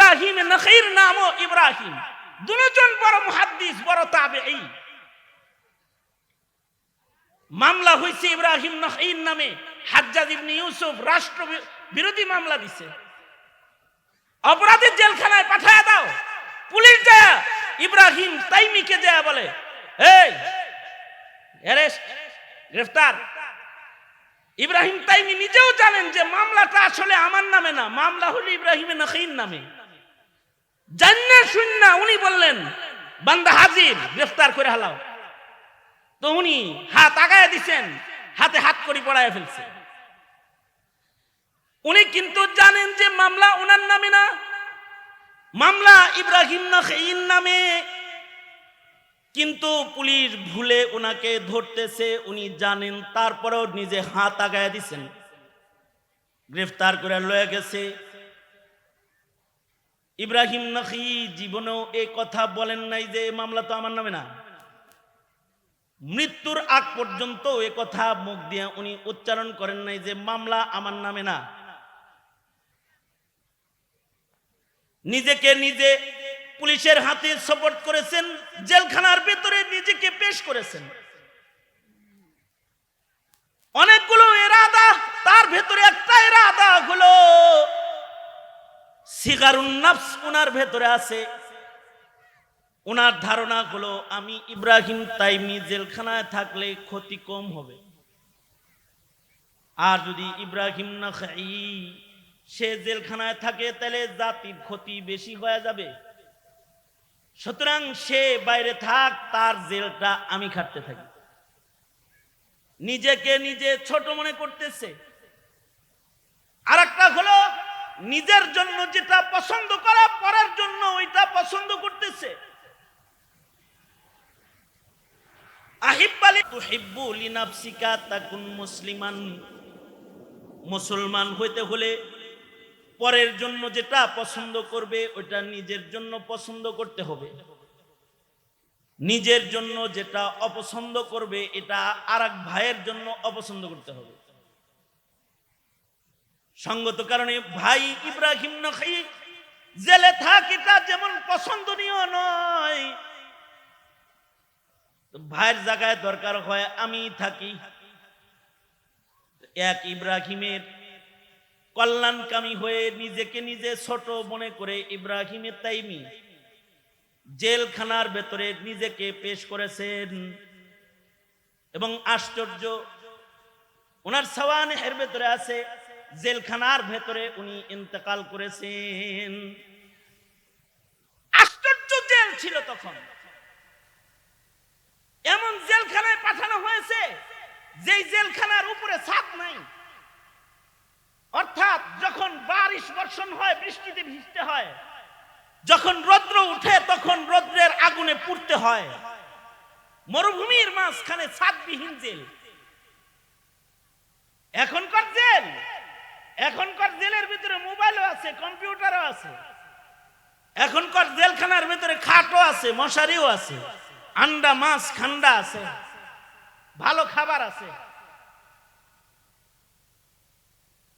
ইব্রাহিম নখীর নামও ইব্রাহিম, দুজন বড় মুহাদ্দিস, বড় তাবেঈ। মামলা হয়েছে ইব্রাহিম নখীর নামে। হাজ্জাজ ইবনে ইউসুফ রাষ্ট্র বিরোধী মামলা দিছে, অপরাধীর জেলখানায় পাঠায় দাও। পুলিশ যায় ইব্রাহিম তাইমিকে যায় বলে, এই অ্যারেস্ট, গ্রেফতার। ইব্রাহিম তাইমি নিজেও জানেন যে মামলাটা আসলে আমার নামে না, মামলা হলো ইব্রাহিম নখীর নামে। জান্নে শুননা উনি বললেন বান্দা হাজির, গ্রেফতার করে হালাও। তো উনি হাত আগায় দিছেন, হাতে হাত করি পড়ায় ফেলছে। উনি কিন্তু জানেন যে মামলা ওনার নামে না, মামলা ইব্রাহিম নখীর নামে। কিন্তু পুলিশ ভুলে ওনাকে ধরতেছে, উনি জানেন, তারপরেও নিজে হাত আগায় দিছেন, গ্রেফতার করে লয়ে গেছে। ইব্রাহিম নখী জীবনেও এই কথা বলেন নাই যে মামলা তো আমার নামে না। মৃত্যুর আগ পর্যন্ত এ কথা মুখ দিয়ে উনি উচ্চারণ করেন নাই যে মামলা আমার নামে না। নিজেকে নিজে পুলিশের হাতে সুপর্দ করেছেন, জেলখানার ভেতরে নিজেকে পেশ করেছেন। অনেকগুলো ইরাদা, তার ভেতরে একটা ইরাদা হলো সিগারুন নফস ওনার ভেতরে আছে। ওনার ধারণা হলো আমি ইব্রাহিম তাইমি জেলখানায় থাকলে ক্ষতি কম হবে, আর যদি ইব্রাহিম নখী সে জেলখানায় থাকে তাহলে জাতির ক্ষতি বেশি হয়ে যাবে। সুতরাং সে বাইরে থাক, তার জেলটা আমি খাটতে থাকি। নিজেকে নিজে ছোট মনে করতেছে। আর একটা হলো নিজের জন্য যেটা পছন্দ করা, পরের জন্য ওইটা পছন্দ করতেছে। আহিব্বালি তুহিব্বু লিনাফসিকা তাকুন মুসলিমান। মুসলমান হইতে হলে পরের জন্য যেটা পছন্দ করবে ওইটা নিজের জন্য পছন্দ করতে হবে। নিজের জন্য যেটা অপছন্দ করবে এটা আরেক ভাইয়ের জন্য অপছন্দ করতে হবে। সঙ্গত কারণে ভাই ইব্রাহিম নখী জেলে থাক এটা যেমন পছন্দনীয় নয়, ভাইয়ের জায়গায় দরকার হয় আমি থাকি। এক ইব্রাহিমের কল্যাণকামী হয়ে নিজেকে নিজে ছোট মনে করে ইব্রাহিমের তাইমি জেলখানার ভেতরে নিজেকে পেশ করেছেন। এবং আশ্চর্য, ওনার সাওয়ানের ভেতরে আছে জেলখানার ভেতরে উনি ইন্তেকাল করেছেন। আশ্চর্য জেল ছিল তখন। এমন জেলখানায় পাঠানো হয়েছে যেই জেলখানার উপরে ছাদ নাই। অর্থাৎ যখন বারিশ বর্ষণ হয়, বৃষ্টিতে ভিজতে হয়, যখন রৌদ্র উঠে তখন রৌদ্রের আগুনে পুড়তে হয়। মরুভূমির মাঝখানে ছাদবিহীন জেল। এখনকার জেল, এখনকার জেলের ভিতরে মোবাইলও আছে, কম্পিউটারও আছে। এখনকার জেলখানার ভিতরে খাটও আছে, মশারিও আছে, আন্ডা মাছ ঠান্ডা আছে, ভালো খাবার আছে।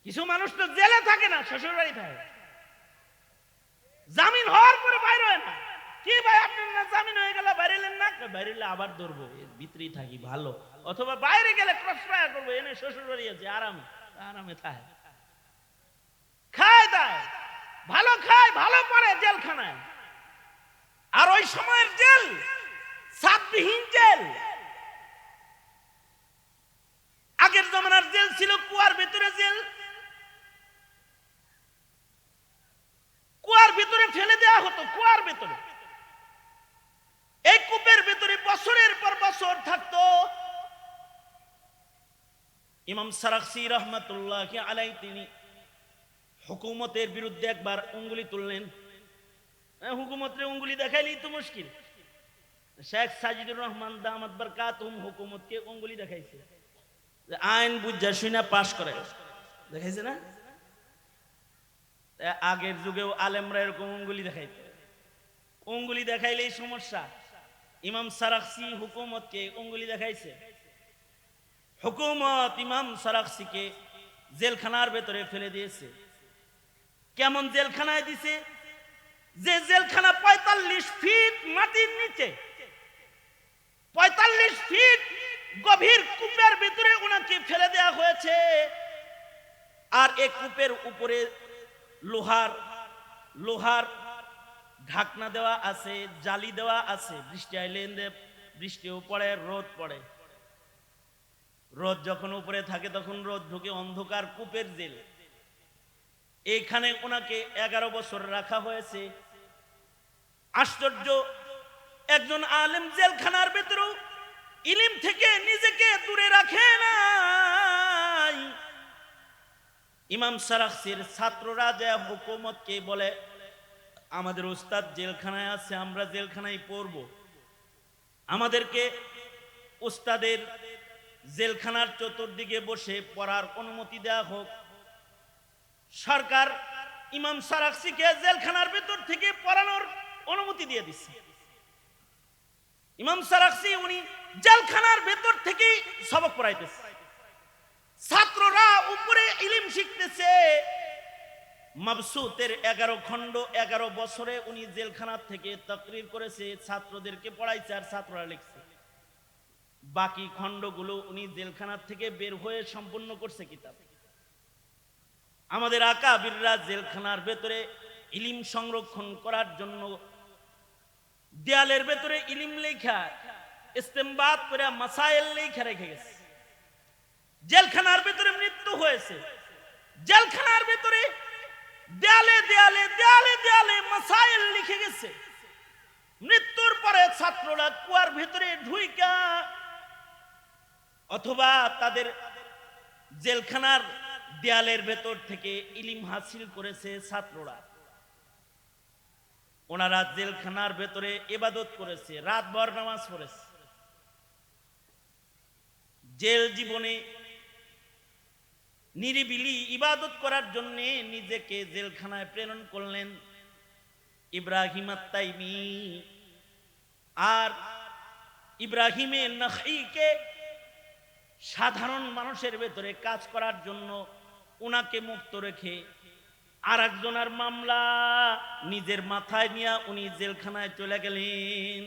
কিছু মানুষ তো জেলে থাকে না, শ্বশুর বাড়ি থাকে। জামিন হওয়ার পরে বাইরে হয় না। কি ভাই আপনার না জামিন হয়ে গেল, বাইরেলেন না? বাইরেলে আবার ধরবো, ভিতরেই থাকি ভালো। অথবা বাইরে গেলে ক্রস ফায়ার করবো, এনে শ্বশুর বাড়ি আছে, আরামে আরামে থাকে, খায় দায় ভালো, খায় ভালো, পরে জেলখানায়। আর ওই সময়ের জেল ছাদবিহীন জেল। আগের জমানার জেল ছিল কুয়ার ভিতরে জেল, কুয়ার ভিতরে ফেলে দেওয়া হতো। কুয়ার ভিতরে, এই কূপের ভিতরে বছরের পর বছর থাকতো। ইমাম সারাখসি রহমাতুল্লাহ আলাইহি তিনি হুকুমতের বিরুদ্ধে একবার উঙ্গুলি তুললেন। হুকুমতের উঙ্গুলি দেখাইলেই তো মুশকিল। শেখ সাজিদুর রহমান দামাত বরকাতুহুম হুকুমতকে উঙ্গুলি দেখাইছে, আইন বুঝা শুনা পাশ করে দেখাইছে না? আগের যুগেও আলেমরা এরকম উঙ্গুলি দেখাইতো। উঙ্গুলি দেখাইলেই সমস্যা। ইমাম সারাখসি হুকুমতকে উঙ্গুলি দেখাইছে। হুকুমত ইমাম সারাখসিকে জেলখানার ভেতরে ফেলে দিয়েছে। কেমন জেলখানায় দিছে? যে জেলখানা ৪৫ ফিট মাটির নিচে, ৪৫ ফিট গভীর কূপের ভিতরে ওনাকে ফেলে দেওয়া হয়েছে। আর এই কূপের উপরে লোহার ঢাকনা দেওয়া আছে, জালি দেওয়া আছে। বৃষ্টি আইলে বৃষ্টিও পড়ে, রোদ পড়ে। রোদ যখন উপরে থাকে তখন রোদ ঢুকে, অন্ধকার কূপের জেল। এইখানে ওনাকে 11 বছর রাখা হয়েছে। আশ্চর্য, একজন আলেম জেলখানার ভেতরেও ইলম থেকে নিজেকে দূরে রাখে নাই। ইমাম সারাখসির ছাত্ররা যে হুকুমতকে বলে, আমাদের উস্তাদ জেলখানায় আছে, আমরা জেলখানায় পড়ব, আমাদেরকে উস্তাদের জেলখানার চতুর্দিকে বসে পড়ার অনুমতি দেওয়া হোক। সরকার ইমাম সারাখসিকে জেলখানার ভেতর থেকে পড়ানোর অনুমতি দিয়ে দিচ্ছে। ইমাম সারাখসি উনি জেলখানার ভেতর থেকেই সবক পড়াইতেছে, ছাত্ররা উপরে ইলম শিখতেছে। মাবসুতের 11 খণ্ড 11 বছরে উনি জেলখানার থেকে তাকরির করেছে, ছাত্রদেরকে পড়াইছে, আর ছাত্ররা লিখছে। বাকি খণ্ডগুলো উনি জেলখানার থেকে বের হয়ে সম্পূর্ণ করছে কিতাব। আমাদের আকাবিররা জেলখানার ভেতরে ইলম সংরক্ষণ করার জন্য দেয়ালের ভেতরে ইলম লেখা, ইস্তেমবাদ করে মাসাইল লেখা রেখে গেছে। জেলখানার ভেতরে মৃত্যু হয়েছে, জেলখানার ভেতরে দেয়ালে দেয়ালে দেয়ালে দেয়ালে মাসাইল লিখে গেছে। মৃত্যুর পরে ছাত্ররা কুয়ার ভেতরে ঢুইকা অথবা তাদের জেলখানার দেয়ালের ভেতর থেকে ইলম হাসিল করেছে ছাত্ররা। ওনারা জেলখানার ভেতরে ইবাদত করেছে, রাতভর নামাজ পড়েছে। জেল জীবনে নিরিবিলি ইবাদত করার জন্য নিজেকে জেলখানায় প্রেরণ করলেন ইব্রাহিম আত-তাইমি। আর ইব্রাহিমে নখঈকে সাধারণ মানুষের ভেতরে কাজ করার জন্য উনাকে মুক্ত রেখে আর একজনের মামলা নিজের মাথায় নিয়ে উনি জেলখানায় চলে গেলেন।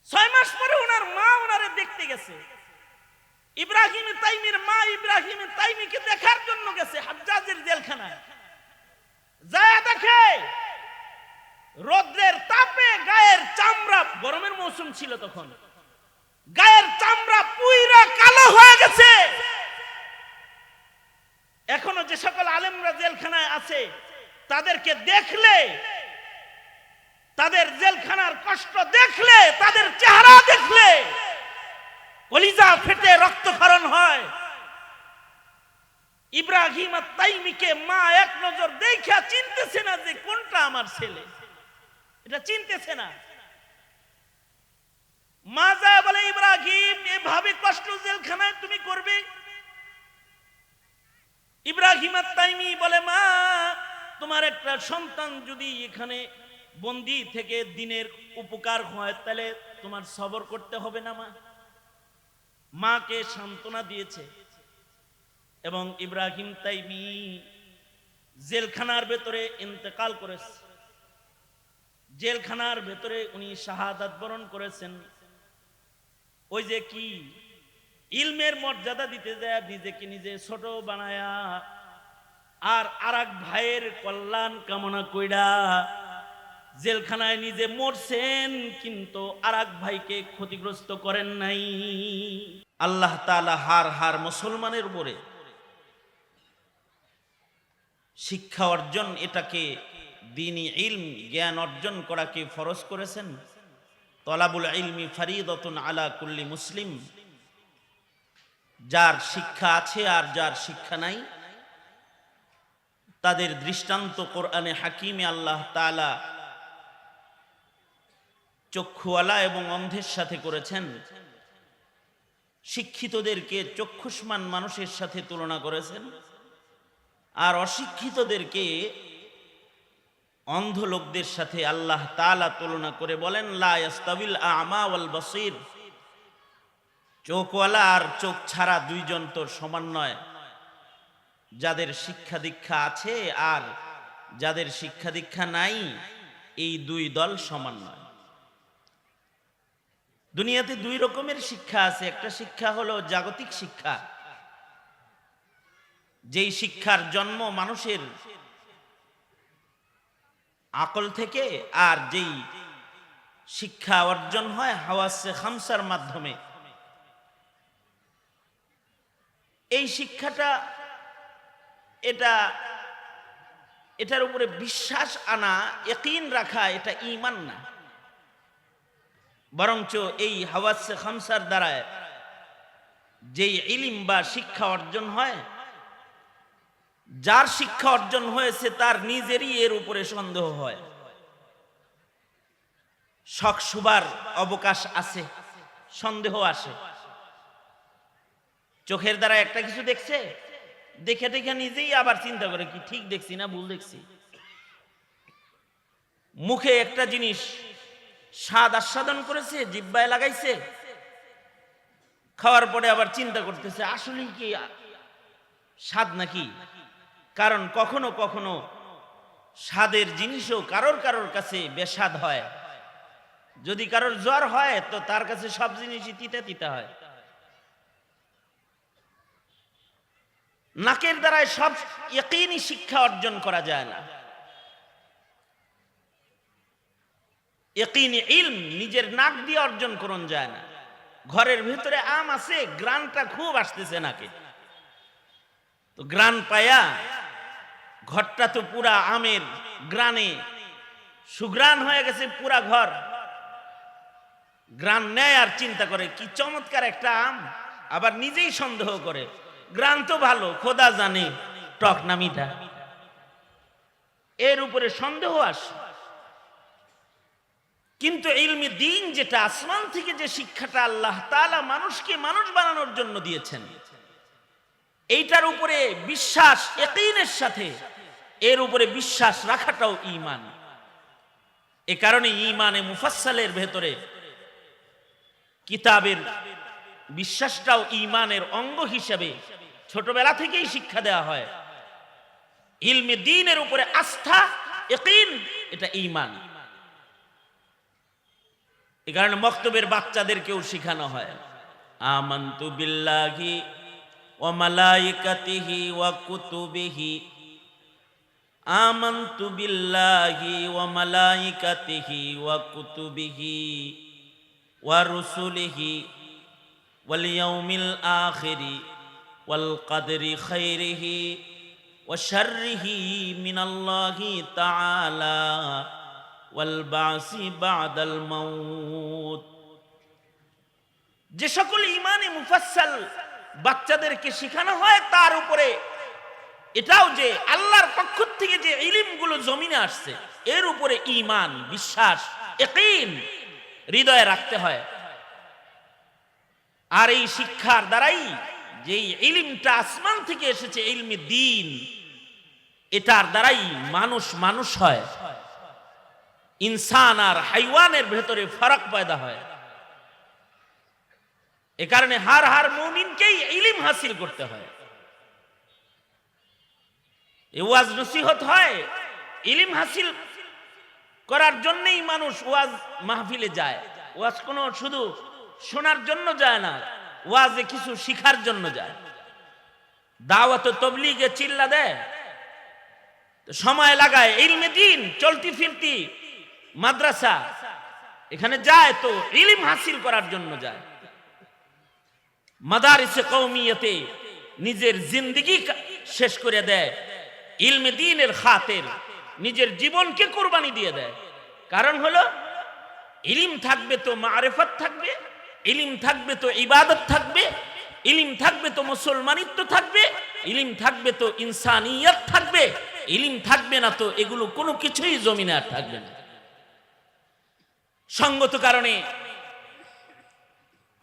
6 মাস পরে ওনার মা ওনারে দেখতে গেছে। ইব্রাহিম তাইমির মা ইব্রাহিম তাইমিকে দেখার জন্য গেছে হাজ্জাজের জেলখানায়। যায় দেখে রোদ্রের তাপে গায়ের চামড়া, গরমের মৌসুম ছিল তখন, গায়ের চামড়া পুইরা কালো হয়ে গেছে। এখনো যে সকল আলেমরা জেলখানায় আছে তাদেরকে দেখলে, তাদের জেলখানার কষ্ট দেখলে, তাদের চেহারা দেখলে কলিজা ফেটে রক্তক্ষরণ হয়। ইব্রাহিম আত-তাইমিকে মা এক নজর দেখা চিনতেছে না যে কোনটা আমার ছেলে, এটা চিনতেছে না। মা যায় বলে, ইব্রাহিম এভাবে কষ্ট জেলখানায় তুমি করবে? ইব্রাহিম আত-তাইমি বলে, মা তোমার একটা সন্তান যদি এখানে বন্দী থেকে দিনের উপকার হয় তাহলে তোমার সবর করতে হবে না? মাকে সান্ত্বনা দিয়েছে। এবং ইব্রাহিম তাইমি জেলখানার ভেতরে ইন্তেকাল করেছে। জেলখানার ভেতরে উনি শাহাদাত বরণ করেছেন। ওই যে কি ইলমের মর্যাদা দিতে যায় নিজেকে নিজে ছোট বানায়া, আর আরেক ভাইয়ের কল্যাণ কামনা কইরা জেলখানায় নিজে মরছেন, কিন্তু আরেক ভাইকে ক্ষতিগ্রস্ত করেন নাই। আল্লাহ তাআলা হার মুসলমানের উপরে শিক্ষা অর্জন, এটাকে দ্বীনি ইলম জ্ঞান অর্জন করাকে ফরজ করেছেন। তলাবুল ইলমি ফরিদাতুন আলা কুল্লি মুসলিম। যার শিক্ষা আছে আর যার শিক্ষা নাই তাদের দৃষ্টান্ত কোরআনে হাকিমে আল্লাহ তাআলা চক্ষুওয়ালা এবং অন্ধের সাথে করেছেন। শিক্ষিতদেরকে চক্ষুষ্মান মানুষের সাথে তুলনা করেছেন, আর অশিক্ষিতদেরকে অন্ধ লোকদের সাথে আল্লাহ তাআলা তুলনা করে বলেন, লা ইয়াস্তাবিল আ'মা ওয়াল বাসীর। চোখওয়ালা আর চোখ ছাড়া দুইজন তো সমান নয়। যাদের শিক্ষা দীক্ষা আছে আর যাদের শিক্ষা দীক্ষা নাই, এই দুই দল সমান নয়। দুনিয়াতে দুই রকমের শিক্ষা আছে। একটা শিক্ষা হলো জাগতিক শিক্ষা, যেই শিক্ষার জন্ম মানুষের আকল থেকে, আর যেই শিক্ষা অর্জন হয় হাওয়াসে খামসার মাধ্যমে। এই শিক্ষাটা এটার উপরে বিশ্বাস আনা, ইয়াকিন রাখা, এটা ঈমান না, বরঞ্চ এই হাওয়াসে খামসার দ্বারা যেই ইলম বা শিক্ষা অর্জন হয়, যার শিক্ষা অর্জন হয়েছে তার নিজেরই এর উপরে সন্দেহ হয়, শক শুবার অবকাশ আছে, সন্দেহ আসে। চোখের দ্বারা একটা কিছু দেখছে, দেখে দেখে নিজেই আবার চিন্তা করে কি ঠিক দেখছি না ভুল দেখছি। মুখে একটা জিনিস স্বাদ আস্বাদন করেছে, জিহ্বায় লাগাইছে, খাওয়ার পরে আবার চিন্তা করতেছে আসলেই কি স্বাদ নাকি। কারণ কখনো কখনো স্বাদের জিনিসও কারোর কারোর কাছে বেস্বাদ হয়। যদি কারোর জ্বর হয় তো তার কাছে সব জিনিসই তিতা তিতা হয়। নাকের দ্বারায় সব ইয়াকিনী শিক্ষা অর্জন করা যায় না। ইয়াকিনী ইলম নিজের নাক দিয়ে অর্জন করন যায় না। ঘরের ভিতরে আম আছে, গ্রানটা খুব আসতেছে নাকে, তো গ্রান পায়া ঘরটা তো পুরা আমের গ্রানে সুগ্রান হয়ে গেছে, পুরা ঘর গ্রান নেয় আর চিন্তা করে কি চমৎকার একটা আম। আবার নিজেই সন্দেহ করে গ্রান তো ভালো, খোদা জানে টক না মিঠা। এর উপরে সন্দেহ আসে। কিন্তু ইলমে দ্বীন যেটা, আসমান থেকে যে শিক্ষাটা আল্লাহ তাআলা মানুষকে মানুষ বানানোর জন্য দিয়েছেন, এইটার উপরে বিশ্বাস ইয়াকিনের সাথে এর উপরে বিশ্বাস রাখাটাও ঈমান। এ কারণে ঈমানে মুফাসসালের ভেতরে কিতাবের বিশ্বাসটাও ঈমানের অঙ্গ হিসেবে ছোটবেলা থেকেই শিক্ষা দেওয়া হয়। ইলমে দ্বীনের উপরে আস্থা, ইয়াকিন, এটা ঈমান। এই কারণে মক্তবের বাচ্চাদেরকেও শেখানো হয় আমানতু বিল্লাহি ওয়া মালাইকাতিহি ওয়া কুতুবিহি, আমানতু বিল্লাহি ওয়া মালাইকাতিহি ওয়া কুতুবিহি ওয়া রুসুলিহি ওয়াল ইয়াউমিল আখিরি ওয়াল কদরি খাইরিহি ওয়া শাররিহি মিনাল্লাহি তাআলা ওয়াল বাসি বাদাল মাউত। যে সকল ঈমানে মুফাসসাল বাচ্চাদেরকে শেখানো হয়, তার উপরে এটাও যে আল্লাহর পক্ষ থেকে যে ইলমগুলো জমিনে আসছে, এর উপরে ঈমান, বিশ্বাস, ইয়াকিন হৃদয়ে রাখতে হয়। আর এই শিক্ষার দ্বারাই যে ইলমটা আসমান থেকে এসেছে, ইলমে দ্বীন, এটার দ্বারাই মানুষ মানুষ হয়। ইনসান আর হাইওয়ানের ভেতরে ফারাক পয়দা হয়। এ কারণে হার মুমিনকেই ইলম হাসিল করতে হয়। ওয়াজ নসিহত হয়, ইলম হাসিল করার জন্যই মানুষ ওয়াজ মাহফিলে যায়। ওয়াজ কোনো শুধু শোনার জন্য যায় না, ওয়াজে কিছু শিখার জন্য যায়। দাওয়াত ও তাবলীগে চিল্লা দেয়, সময় লাগায়, ইলমে দ্বীন চলতি ফিরতি মাদ্রাসা এখানে যায় তো ইলম হাসিল করার জন্য যায়। মাদারিসে কওমিয়তে নিজের জিন্দেগি শেষ করে দেয়, ইলমে দ্বীনের খাতির নিজের জীবনকে কুরবানি দিয়ে দেয়। কারণ হলো ইলম থাকবে তো মারিফত থাকবে, ইলম থাকবে তো ইবাদত থাকবে, ইলম থাকবে তো মুসলমানিত্ব থাকবে, ইলম থাকবে তো ইনসানিয়ত থাকবে। ইলম থাকবে না তো এগুলো কোনো কিছুই জমিনে আর থাকবে না। সঙ্গত কারণে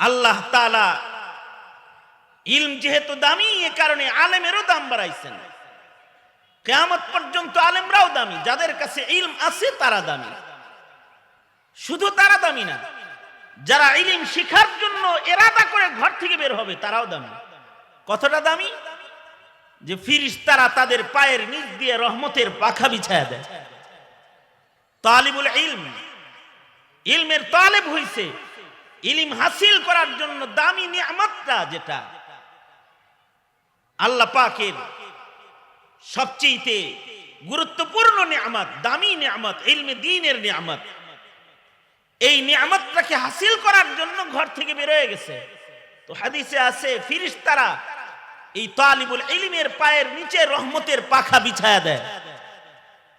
আল্লাহ তাআলা ইলম যেহেতু দামি, এ কারণে আলেমেরও দাম বাড়াইছেন। কিয়ামত পর্যন্ত আলেমরাও দামি, যাদের কাছে ইলম আছে তারা দামি। শুধু তারা দামি না, যারা ইলম শিখার জন্য ইরাদা করে ঘর থেকে বের হবে তারাও দামি। কতটা দামি? যে ফিরিস্তারা তাদের পায়ের নিচ দিয়ে রহমতের পাখা বিছায়া দেয়। তালিবুল ইলম, ইলমের তালেব হইছে ইলম হাসিল করার জন্য দামি নিয়ামতটা, যেটা আল্লাহ পাকের সবচেয়ে গুরুত্বপূর্ণ নিয়ামত, দামি নিয়ামত, ইলমে দ্বীনের নিয়ামত। এই নিয়ামতটাকে হাসিল করার জন্য ঘর থেকে বের হয়ে গেছে। তো হাদিসে আছে ফিরিস্তারা এই তালিবুল ইলমের পায়ের নিচে রহমতের পাখা বিছায়া দেয়।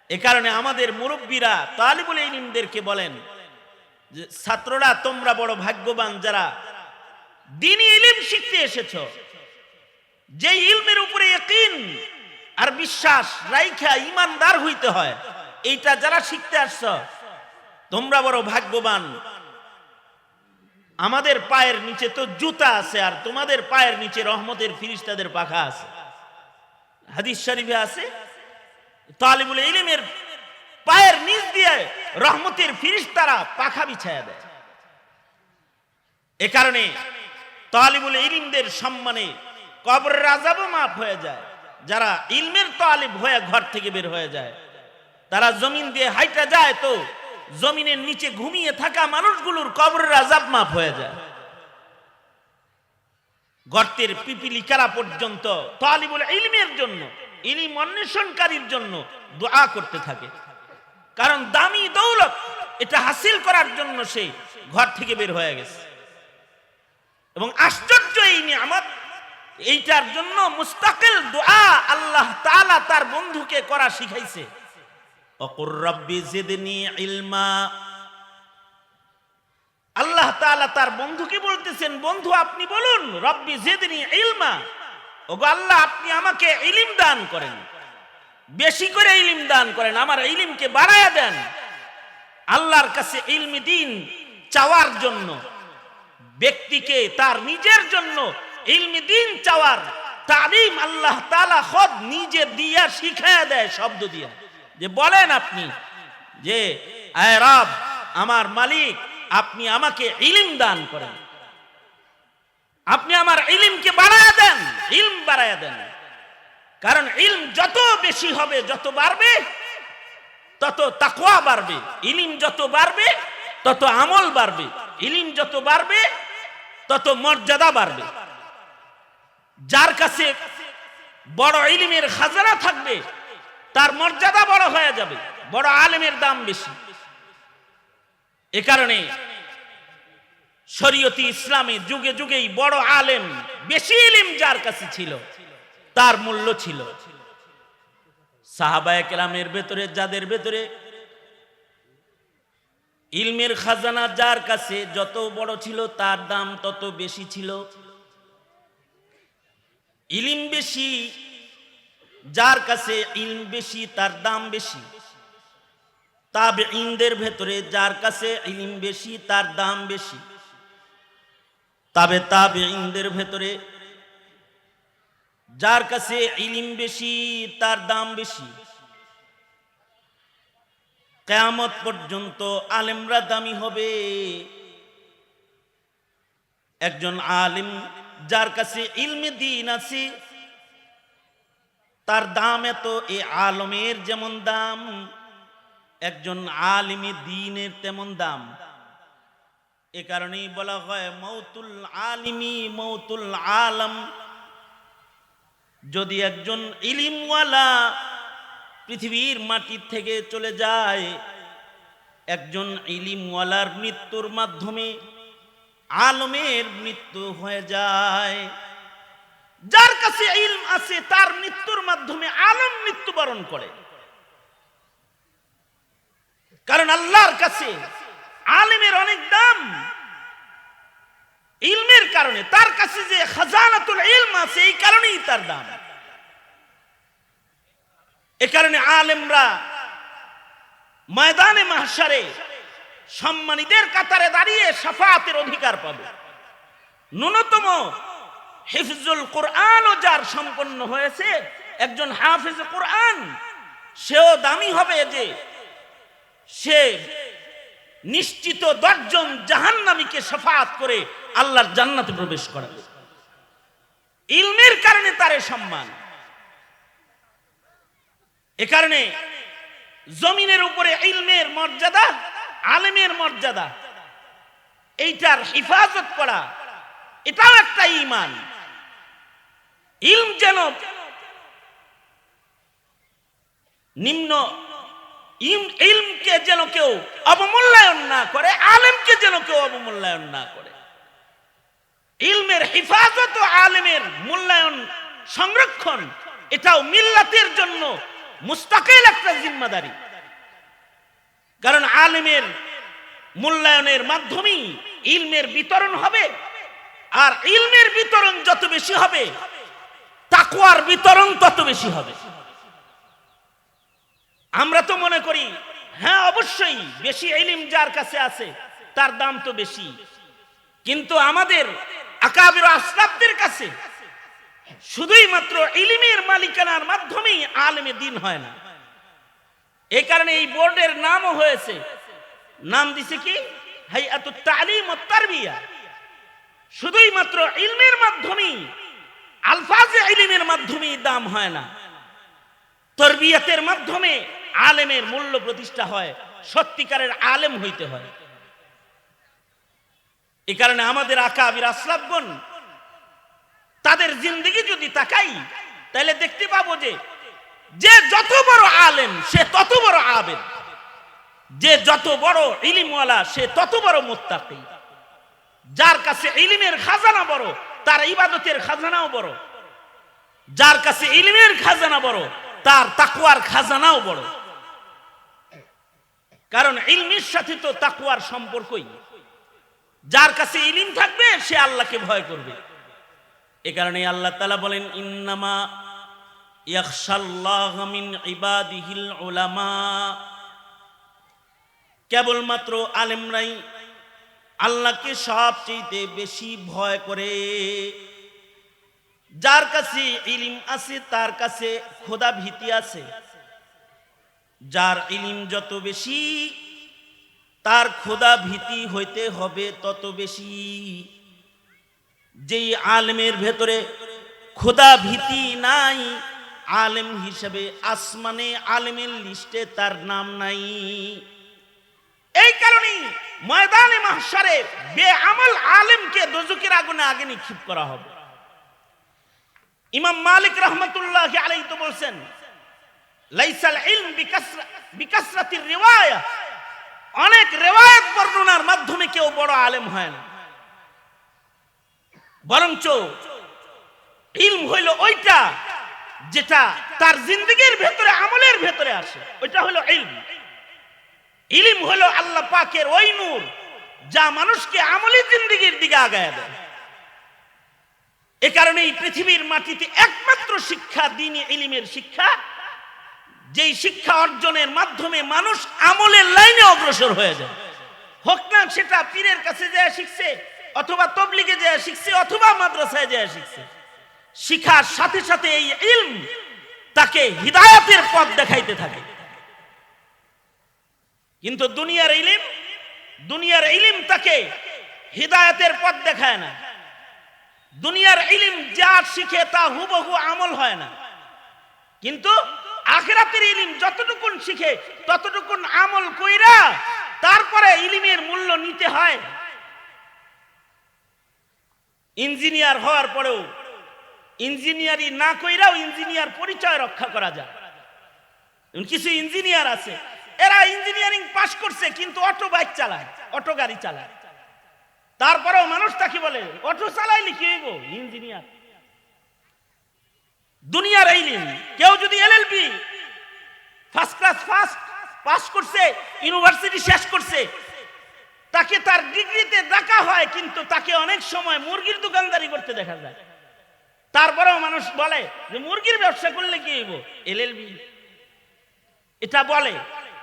এ কারণে আমাদের মুরব্বীরা তালিবুল ইলমদেরকে বলেন যে ছাত্ররা তোমরা বড় ভাগ্যবান যারা দ্বীনি ইলম শিখতে এসেছো। যে ইলমের উপরে ইয়াকিন আর বিশ্বাস রাইখা ঈমানদার হইতে হয়, এইটা যারা শিখতে আসছো তোমরা বড় ভাগ্যবান। আমাদের পায়ের নিচে তো জুতা আছে, আর তোমাদের পায়ের নিচে রহমতের ফিরিস্তাদের পাখা আছে। হাদিস শরীফে আছে তালিবুল ইলমের পায়ের নিচ দিয়ে রহমতের ফিরিস্তারা পাখা বিছায়া দেয়। এ কারণে তালিবুল ইলমদের সম্মানে কবরের আযাবও মাফ হয়ে যায়। যারা ইলমের তালিব হয়ে ঘর থেকে বের হয়ে যায়, তারা জমিন দিয়ে হাইটা যায় তো জমিনের নিচে ঘুমিয়ে থাকা মানুষগুলোর কবরের আযাব মাফ হয়ে যায়। গর্তের পিপিলিকারা পর্যন্ত তালিবুল ইলমের জন্য, ইলম অন্বেষণকারীর জন্য দোয়া করতে থাকে। কারণ দামি দৌলত এটা হাসিল করার জন্য সে ঘর থেকে বের হয়ে গেছে। এবং আশ্চর্য এই নিয়ামত, এইটার জন্য মুস্তাকিল দোয়া আল্লাহ তাআলা তার বন্ধুকে করা শিখাইছে। অকুর রব্বি জিদনি ইলমা। আল্লাহ তাআলা তার বন্ধুকে বলতেছেন, বন্ধু আপনি বলুন রব্বি জিদনি ইলমা, ওগো আল্লাহ আপনি আমাকে ইলম দান করেন, বেশি করে ইলম দান করেন, আমার ইলমকে বাড়ায়া দেন। আল্লাহর কাছে ইলমি দ্বীন চাওয়ার জন্য ব্যক্তিকে তার নিজের জন্য ইলমি দ্বীন চাওয়ার তালিম আল্লাহ তাআলা খোদ নিজে দিয়া শিখায়া দেয়, শব্দ দিয়া, যে বলেন আপনি যে আয় রব আমার মালিক আপনি আমাকে ইলম দান করেন, আপনি আমার ইলমকে বাড়ায়া দেন, ইলম বাড়ায়া দেন। কারণ ইলম যত বেশি হবে, যত বাড়বে তত তাকওয়া বাড়বে, ইলম যত বাড়বে তত আমল বাড়বে, ইলম যত বাড়বে তত মর্যাদা বাড়বে। যার কাছে বড় ইলমের খাজানা থাকবে তার মর্যাদা বড় হয়ে যাবে, বড় আলেমের দাম বেশি। এ কারণে শরীয়তি ইসলামে যুগে যুগেই বড় আলেম, বেশি ইলম যার কাছে ছিল তার মূল্য ছিল। সাহাবায়ে কেরামের ভেতরে যাদের ভেতরে ইলমের খাজানা যার কাছে যত বড় ছিল তার দাম তত বেশি ছিল। ইলম বেশি যার কাছে ইলম বেশি তার দাম বেশি। তাবেঈনদের ভেতরে যার কাছে ইলম বেশি তার দাম বেশি। তাবেঈনদের ভেতরে যার কাছে ইলম বেশি তার দাম বেশি। কিয়ামত পর্যন্ত আলেমরা দামি হবে। একজন আলেম যার কাছে ইলমে দ্বীন আছে তার দাম এত, এ আলমের যেমন দাম একজন আলিমে দ্বীনের তেমন দাম। এ কারণেই বলা হয় মৌতুল আলিমি মৌতুল আলম। যদি একজন ইলমওয়ালা পৃথিবীর মাটি থেকে চলে যায়, একজন ইলমওয়ালার মৃত্যুর মাধ্যমে আলমের মৃত্যু হয়ে যায়। যার কাছে ইলম আছে তার মৃত্যুর মাধ্যমে আলম মৃত্যুবরণ করে। কারণ আল্লাহর কাছে আলেমের অনেক দাম ইলমের কারণে, তার কাছে যে খাজানাতুল ইলম আছে এই কারণেই তার দাম। এ কারণে আলেমরা ময়দানে মাহশারে সম্মানীদের কাতারে দাঁড়িয়ে শাফাআতের অধিকার পাবে। ন্যূনতম হিফজুল কোরআনও যার সম্পন্ন হয়েছে, একজন হাফিজ কোরআন, সেও দামি হবে যে সে নিশ্চিত 10 জন জাহান্নামীকে শাফাআত করে আল্লাহর জান্নাতে প্রবেশ করাবে। ইলমের কারণে তার সম্মান। এ কারণে জমিনের উপরে ইলমের মর্যাদা, আলেমের মর্যাদা, এইটার হিফাজত করা এটাও একটা ঈমান। ইলম যেন নিম্ন, ইলমকে যেন কেউ অবমূল্যায়ন না করে, আলেমকে যেন কেউ অবমূল্যায়ন না করে। ইলমের হিফাজত ও আলেমের মূল্যায়ন সংরক্ষণ এটাও মিল্লাতের জন্য মুস্তাকিল একটা জিম্মাদারি। কারণ আলেমের মূল্যায়নের মাধ্যমেই ইলমের বিতরণ হবে, আর ইলমের বিতরণ যত বেশি হবে তাকওয়ার বিতরণ তত বেশি হবে। আমরা তো মনে করি হ্যাঁ অবশ্যই বেশি ইলম যার কাছে আছে তার দাম তো বেশি, কিন্তু আমাদের আকাবির আসলাফদের কাছে শুধুই মাত্র ইলমের মালিকানার মাধ্যমেই আলেমে দিন হয় না। এই কারণে এই বোর্ডের নামও হয়েছে, নাম দিছে কি হাইয়াতুত তালিম ওয়াত তারবিয়া। শুধুই মাত্র ইলমের মাধ্যমেই, আলফাজে ইলমের মাধ্যমেই দাম হয় না, তারবিয়াতের মাধ্যমে আলেমের মূল্য প্রতিষ্ঠা হয়, সত্যিকারের আলেম হইতে হয়। এই কারণে আমাদের আকাবির আসলাফগণ তাদের জিন্দেগি যদি তাকাই তাহলে দেখতে পাবো যে যে যত বড় আলেম সে তত বড় আবেদ, যে যত বড় ইলমওয়ালা সে তত বড় মুত্তাকি। যার কাছে ইলমের খাজানা বড় তার ইবাদতের খাজানাও বড়, যার কাছে ইলমের খাজানা বড় তার তাকওয়ার খাজানাও বড়। কারণ ইলমের সাথে তো তাকওয়ার সম্পর্কই। যার কাছে ইলম থাকবে সে আল্লাহকে ভয় করবে। এই কারণে আল্লাহ তাআলা বলেন ইন্নামা ইয়াখশাল্লাহ মিন ইবাদিহিল উলামা, কেবলমাত্র আলেমরাই আল্লাহকে সবচেয়ে বেশি ভয় করে। যার কাছে ইলম আছে তার কাছে খোদা ভীতি আছে। যার ইলম যত বেশি তার খোদা ভীতি হইতে হবে তত বেশি। যেই আলেমের ভেতরে খোদা ভীতি নাই, আলেম হিসেবে আসমানে আলেমের লিস্টে তার নাম নাই। এই কারণেই ময়দানে মাহশারে বেআমল আলেমকে দোজখের আগুনে আগে নিক্ষেপ করা হবে। ইমাম মালিক রাহমাতুল্লাহি আলাইহি তো বলছেন লাইসাল ইলম বিকাসরাতির রিওয়ায়া, অনেক রিওয়ায়াত বর্ণনার মাধ্যমে কেউ বড় আলেম হয় না, বরঞ্চ ইলম হইল ওইটা যেটা তার জিন্দেগির ভেতরে আমলের ভেতরে আসে, ওইটা হলো ইলম। ইলম হলো আল্লাহ পাকের ওই নূর যা মানুষকে আমলি জিন্দেগির দিকে আগায় দেয়। এ কারণে এই পৃথিবীর মাটিতে একমাত্র শিক্ষা দ্বীনি ইলমের শিক্ষা, যেই শিক্ষা অর্জনের মাধ্যমে মানুষ আমলের লাইনে অগ্রসর হয়ে যায়। হোক না সেটা পীরের কাছে যায় শিখছে, অথবা তবলিগে যায় শিখছে, অথবা মাদ্রাসায় যায় শিখছে, শিখার সাথে সাথে এই ইলম তাকে হিদায়াতের পথ দেখাইতে থাকে। কিন্তু দুনিয়ার ইলম তাকে হিদায়াতের পথ দেখায় না। দুনিয়ার ইলম যা শিখে তা হুবহু আমল হয় না, কিন্তু আখিরাতের ইলম যতটুকুন শিখে ততটুকুন আমল কইরা তারপরে ইলমের মূল্য নিতে হয়। ইঞ্জিনিয়ার হওয়ার পরেও ইঞ্জিনিয়ারি না কইরাও ইঞ্জিনিয়ার পরিচয় রক্ষা করা যায়। কিছু ইঞ্জিনিয়ার আছে এরা ইঞ্জিনিয়ারিং পাস করছে কিন্তু অটো বাইক চালায়, অটো গাড়ি চালায়, তারপরেও মানুষ তাকে বলে অটো চালাইলে কি হইব ইঞ্জিনিয়ার। দুনিয়ার ইলম কেউ যদি এলএলবি ফার্স্ট ক্লাস পাস করছে, ইউনিভার্সিটি শেষ করছে, তাকে তার ডিগ্রিতে ডাকা হয় কিন্তু তাকে অনেক সময় মুরগির দোকানদারি করতে দেখা যায়। তারপরেও মানুষ বলে যে মুরগির ব্যবসা করলে কি হইব এলএলবি, এটা বলে।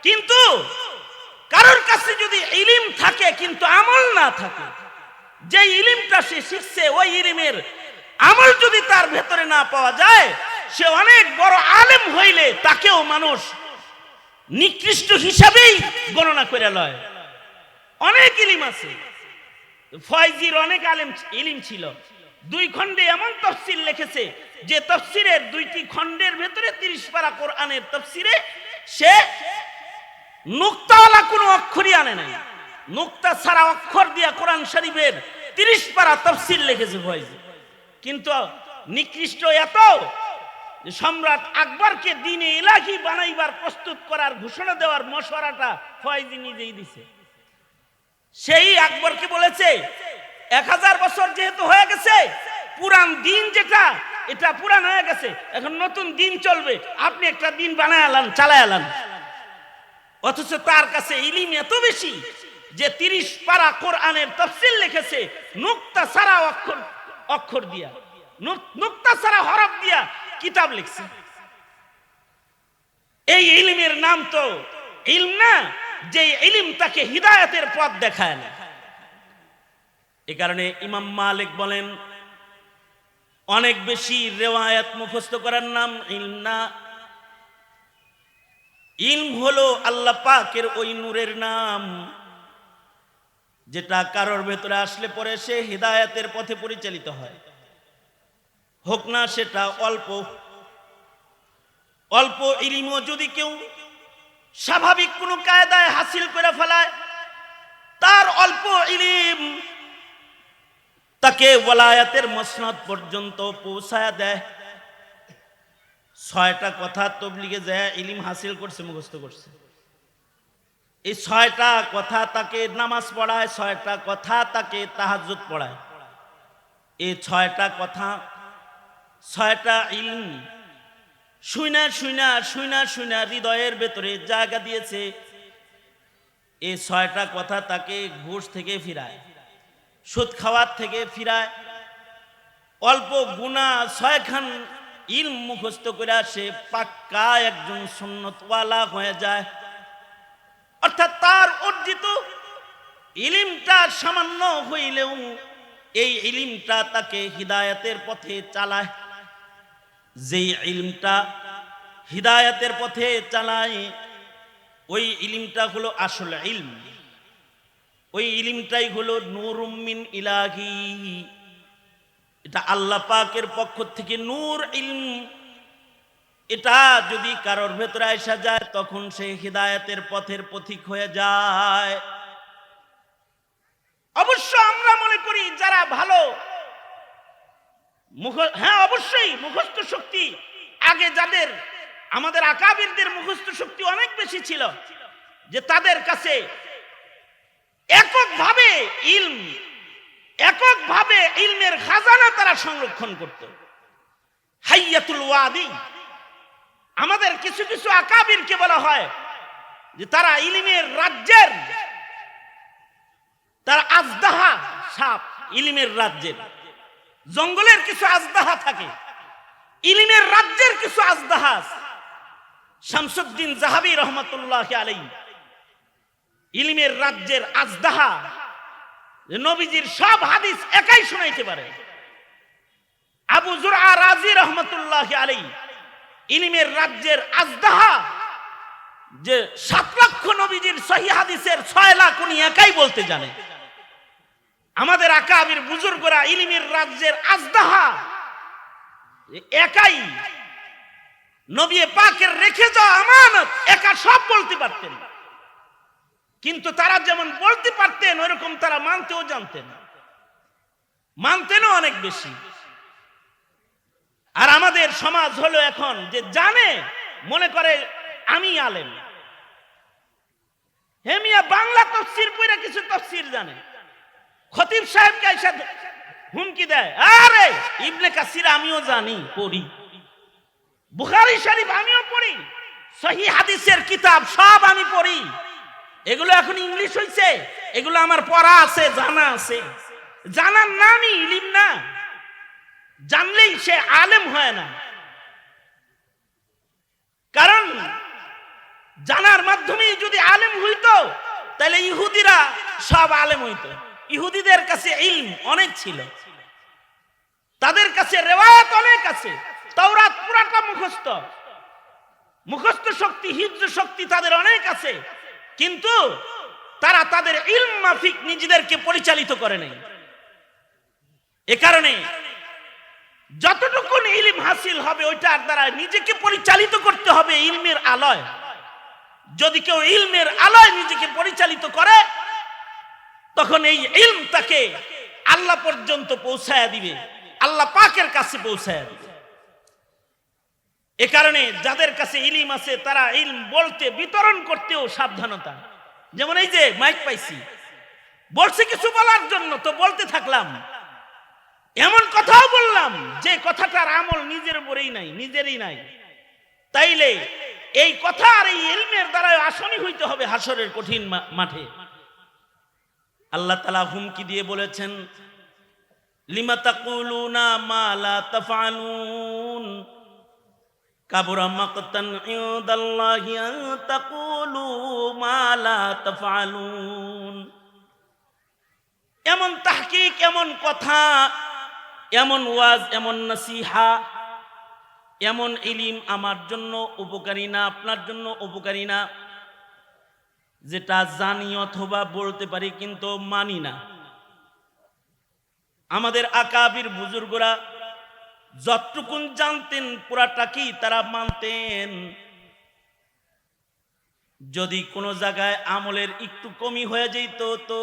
কিন্তু কারোর কাছে যদি ইলম থাকে কিন্তু আমল না থাকে, যে ইলমটা সে শিখছে ওই ইলমের আমল যদি তার ভেতরে না পাওয়া যায়, সে অনেক বড় আলেম হইলে তাকেও মানুষ নিকৃষ্ট হিসাবেই গণনা করে লয়। অনেক ইলম আছে, ফয়জির অনেক ইলম ছিল দুই খণ্ডে এমন তফসির লিখেছে যে তফসিরের দুইটি খণ্ডের ভেতরে 30 পারা কোরআনের তফসিরে সে নুক্তাওয়ালা কোনো অক্ষরই আনে নাই, নুক্তা ছাড়া অক্ষর দিয়া কোরআন শরীফের 30 পারা তফসির লিখেছে ফয়জি। কিন্তু নিকৃষ্ট এত যে সম্রাট আকবরকে দ্বীনে ইলাহি বানাইবার প্রস্তুত করার ঘোষণা দেওয়ার মশওয়ারাটা ফয়জি নিজেই দিছে। সেই আকবরকে বলেছে 1000 বছর যেহেতু হয়ে গেছে, পুরান দিন যেটা এটা পুরান হয়ে গেছে, এখন নতুন দিন চলবে, আপনি একটা দিন বানায় আলান, চালায় আলান। অথচ তার কাছে ইলম এত বেশি যে 30 পারা কোরআনের তাফসীর লিখেছে নুক্তা ছাড়া অক্ষর দিয়া, নুক্তা ছাড়া হরফ দিয়া কিতাব লিখছে। এই ইলমের নাম তো ইলম না, যে ইলম তাকে হিদায়াতের পথ দেখায় না। এই কারণে ইমাম মালিক বলেন অনেক বেশি রিওয়ায়াত মুখস্থ করার নাম ইলম না, ইলম হলো আল্লাহ পাকের ওই নূরের নাম যেটা কারোর ভেতরে আসলে পরে সে হিদায়াতের পথে পরিচালিত হয়, হোক না সেটা অল্প অল্প ইলমও যদি কেউ স্বাভাবিক কোনো কায়দায় হাসিল করে ফেলায়, তার অল্প ইলম তাকে ওয়ালায়াতের মসনদ পর্যন্ত পৌঁছায়া দেয়। 6টা কথা তবলিগে যায় ইলম হাসিল করছে, মুখস্থ করছে। এই 6টা কথা তাকে নামাজ পড়ায়, 6টা কথা তাকে তাহাজ্জুদ পড়ায়। এই 6টা কথা, 6টা ইলম শুইনা শুইনা শুইনা শুইনা হৃদয়ের ভেতরে জায়গা দিয়েছে। এই 6টা কথা তাকে ঘুষ থেকে ফিরায়, সুদ খাওয়ার থেকে ফিরায়। অল্প গুনাহ 6খান ইলম মুখস্থ করে সে পাক্কা একজন সুন্নতওয়ালা হয়ে যায়। অর্থাৎ তার অর্জিত ইলমটা সামান্য হইলেও এই ইলমটা তাকে হিদায়াতের পথে চালায়। যেই ইলমটা হিদায়াতের পথে চালায় ওই ইলমটা হলো আসল ইলম, ওই ইলমটাই হলো নূরুম মিন ইলাহি। এটা আল্লাহ পাকের পক্ষ থেকে নূর ইলম। এটা যদি কারোর ভেতরে আসা যায় তখন সে হিদায়াতের পথের পথিক হয়ে যায়। অবশ্য আমরা মনে করি যারা ভালো, হ্যাঁ অবশ্যই মুখস্থ শক্তি আগে যাদের, আমাদের আকাবিরদের মুখস্থ শক্তি অনেক বেশি ছিল, যে তাদের কাছে এককভাবে ইলমের খাজানা তারা সংরক্ষণ করত। হাইয়াতুল ওয়াদি, আমাদের কিছু কিছু আকাবিরকে বলা হয় যে তারা ইলমের রাজ্যের, তারা আজদাহা সাপ, ইলমের রাজ্যের জঙ্গলের কিছু আজদাহা থাকে, ইলমের রাজ্যের কিছু আজদাহা। শামসুদ্দিন জাহাবি রহমাতুল্লাহ আলাইহি ইলমের রাজ্যের আজদাহা, নবীজির সব হাদিস একাই শোনাইতে পারে। আবু জুরআ রাজি রহমাতুল্লাহ আলাইহি ইলমের রাজ্যের আজদাহা, যে 7 লক্ষ নবীজির সহিহ হাদিসের 6 লাখ উনি একাই বলতে জানে। আমাদের আকাবির বুজুর্গরা ইলমের রাজ্যের আজদাহা একাই, নবী পাকের রেখে যাওয়া আমানত একা সব বলতে পারতেন। কিন্তু তারা যেমন বলতে পারতেন ওইরকম তারা মানতেও জানতেন, মানতেনও অনেক বেশি। আর আমাদের সমাজ হলো এখন যে জানে, মনে করে আমি আলেম, হেমিয়া বাংলা তাফসীর পড়া কিছু তাফসীর জানে, খতিব সাহেবকে এসে হুমকি দেয়, আরে ইবনে কাসির আমিও জানি, পড়ি, বুখারী শরীফ আমিও পড়ি, সহিহ হাদিসের কিতাব সব আমি পড়ি, এগুলো এখন ইংলিশ হইছে, এগুলো আমার পড়া আছে, জানা আছে। জানার নামই ইলম না, জানলেই সে আলেম হয় না। কারণ জানার মাধ্যমে যদি আলেম হইতো তাহলে ইহুদিরা সব আলেম হইতো। ইহুদিদের কাছে ইলম অনেক ছিল, তাদের কাছে রিওয়ায়াত অনেক আছে, তাওরাত পুরাটা মুখস্থ, মুখস্থ শক্তি, হিফজ শক্তি তাদের অনেক আছে, কিন্তু তারা তাদের ইলম মাফিক নিজেদেরকে পরিচালিত করে নাই। এ কারণে যতটুকু ইলম হাসিল হবে ওইটার দ্বারা নিজেকে পরিচালিত করতে হবে ইলমের আলোয়। যদি কেউ ইলমের আলোয় নিজেকে পরিচালিত করে তখন এই ইলম তাকে আল্লাহ পর্যন্ত পৌঁছায় দিবে, আল্লাহ পাকের কাছে পৌঁছায় দিবে। এ কারণে যাদের কাছে ইলম আছে তারা ইলম বলতে বিতরণ করতেও সাবধানতা। যেমন এই যে মাইক পাইছি, বলছে কিছু বলার জন্য তো বলতে থাকলাম, এমন কথাও বললাম যে কথাটার আমল নিজের উপরেই নাই, নিজেরই নাই। তাইলে এই কথা আর এই ইলমের দ্বারা আসনি হইতে হবে হাসরের কঠিন মাঠে। আল্লাহ তাআলা হুমকি দিয়ে বলেছেন, লিমা তাকুলুনা মা লা তাফআলুন কাবুরা মাকতান ইনদাল্লাহি আন তাকুলু মা লা তাফআলুন। এমন তাহকিক, এমন কথা, এমন ওয়াজ, এমন নসিহা, এমন ইলম আমার জন্য উপকারী না, আপনার জন্য উপকারী না, যেটা জানি অথবা বলতে পারি কিন্তু মানি না। আমাদের আকাবির বুজুর্গরা যতটুকুন জানতেন পুরাটা কি তারা মানতেন। যদি কোনো জায়গায় আমলের একটু কমি হয়ে যেত তো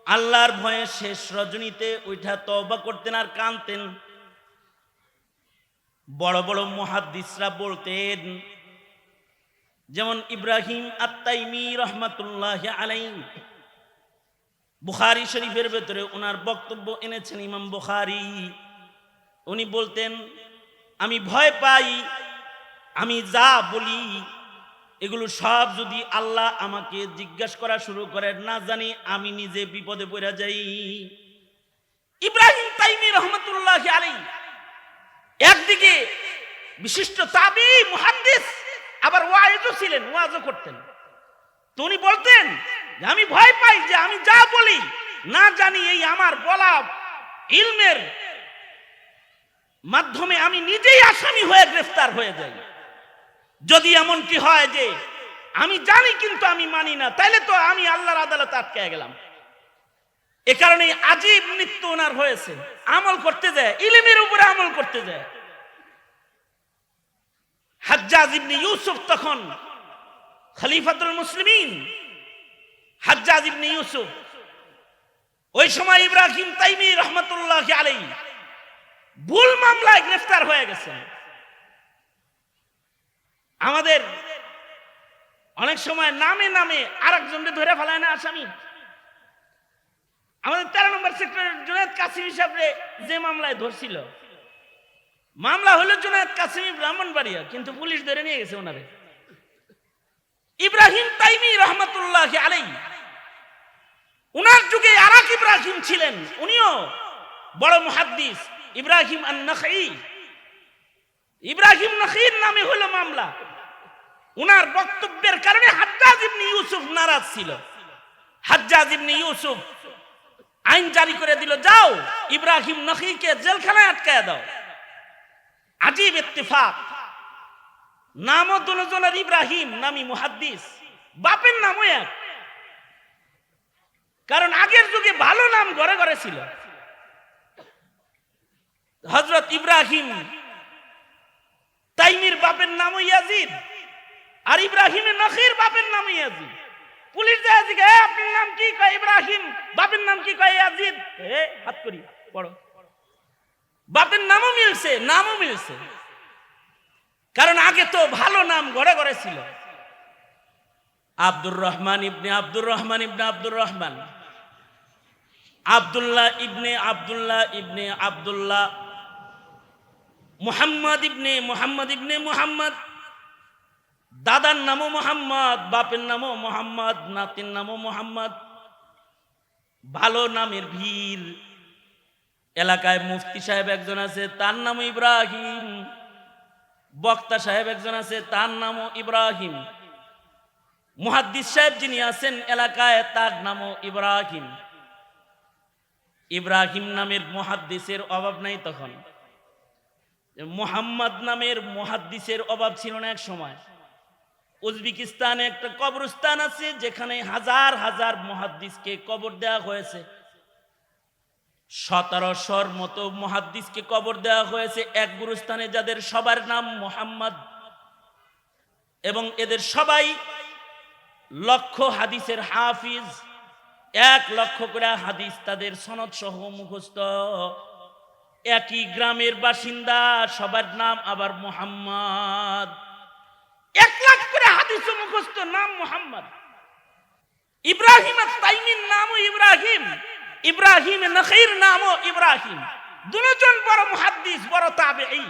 আল্লাহর ভয়ে শেষ রজনীতে ওইটা তওবা করতেন আর কাঁদতেন। বড় বড় মুহাদ্দিসরা বলতেন, যেমন ইব্রাহিম আত-তাইমি রহমাতুল্লাহি আলাইহি, বুখারী শরীফের ভেতরে ওনার বক্তব্য এনেছেন ইমাম বুখারী। উনি বলতেন, আমি ভয় পাই আমি যা বলি এগুলো সব যদি আল্লাহ আমাকে জিজ্ঞাসা করা শুরু করে না জানি আমি নিজে বিপদে পড়ে যাই। ইব্রাহিম তাইমি রহমাতুল্লাহি আলাইহি একদিকে বিশিষ্ট তাবী মুহাদ্দিস, আবার ওয়াইজও ছিলেন, ওয়াজও করতেন। তো উনি বলতেন যে আমি ভয় পাই যে আমি যা বলি না জানি এই আমার বলা ইলমের মাধ্যমে আমি নিজেই আসামি হয়ে গ্রেফতার হয়ে যাই। যদি এমনটি হয় যে আমি জানি কিন্তু আমি মানি না, তাইলে তো আমি আল্লাহর আদালতে আটকে গেলাম। এ কারণে আজীব মৃত্যু ওনার হয়েছে। আমল করতে যায়, ইলমের উপরে আমল করতে যায়। হাজ্জাজ ইবনে ইউসুফ তখন খলিফাতুল মুসলিমিন, হাজ্জাজ ইবনে ইউসুফ ওই সময় ইব্রাহিম তাইমি রহমাতুল্লাহি আলাইহি ভুল মামলায় গ্রেফতার হয়ে গেছেন। আমাদের অনেক সময় নামে নামে আরেকজনকে ধরে ফেলায় না আসামি। আমাদের 13 নম্বর সেক্টরের জুনায়েদ কাসিম সাহেবরে যে মামলায় ধরছিল, মামলা হলো জুনায়েদ কাসিম ব্রাহ্মণবাড়িয়া, কিন্তু পুলিশ ধরে নিয়ে গেছে ওনারে। ইব্রাহিম তাইমি রহমাতুল্লাহি আলাইহি উনার যুগে আরেক ইব্রাহিম ছিলেন, উনিও বড় মুহাদ্দিস, ইব্রাহিম আন-নাখঈ। ইব্রাহিম নাখঈর নামে হলো মামলা। উনার বক্তব্যের কারণে হাজ্জাজ ইবনে ইউসুফ নারাজ ছিল। হাজ্জাজ ইবনে ইউসুফ আইন জারি করে দিল, যাও ইব্রাহিম নাখঈকে জেলখানায় আটকায় দাও। আজীব ইত্তেফাক, নামও দুজনের ইব্রাহিম, নামী মুহাদ্দিস, বাপের নামও এক। কারণ আগের যুগে ভালো নাম ঘরে ঘরে ছিল। হযরত ইব্রাহিম তাইমির বাপের নামও ইয়াজিদ, আর ইব্রাহিমের নাখীর বাপের নামও ইয়াজিদ। পুলিশ যায় জিজ্ঞাসা, আপনার নাম কি? কয় ইব্রাহিম। বাপের নাম কি? কয় ইয়াজিদ। হাত করি পড়ো। বাপের নামও মিলছে, নামও মিলছে। কারণ আগে তো ভালো নাম ঘরে ঘরে ছিল। আব্দুর রহমান ইবনে আব্দুর রহমান ইবনে আব্দুর রহমান, আব্দুল্লাহ ইবনে আব্দুল্লাহ ইবনে আব্দুল্লাহ, মুহাম্মদ ইবনে মুহাম্মদ ইবনে মুহাম্মদ, দাদার নামও মোহাম্মদ, বাপের নামও মোহাম্মদ, নাতির নামও মোহাম্মদ। ভালো নামের ভিড়। এলাকায় মুফতি সাহেব একজন আছে, তার নামও ইব্রাহিম। বক্তা সাহেব একজন আছে, তার নামও ইব্রাহিম। মুহাদ্দিস সাহেব যিনি আছেন এলাকায়, তার নামও ইব্রাহিম। ইব্রাহিম নামের মুহাদ্দিসের অভাব নাই তখন। মুহাম্মদ নামের মুহাদ্দিসের অভাব ছিল না এক সময়। উজবেকিস্তানে একটা কবরস্থান আছে যেখানে হাজার হাজার মুহাদ্দিসকে কবর দেওয়া হয়েছে। 1700 মতো মুহাদ্দিসকে কবর দেওয়া হয়েছে এক গুরুস্থানে, যাদের সবার নাম মুহাম্মদ, এবং এদের সবাই লক্ষ হাদিসের হাফিজ। 1,00,000 করে হাদিস তাদের সনদ সহ মুখস্থ। একই গ্রামের বাসিন্দা, সবার নাম আবার মুহাম্মদ। 1,00,000 করে হাদিস মুখস্থ, নাম মুহাম্মদ। ইব্রাহিম আত-তাইমির নামও ইব্রাহিম, ইব্রাহিম নখীর নামও ইব্রাহিম। দুজন বড় মুহাদ্দিস, বড় তাবেঈ।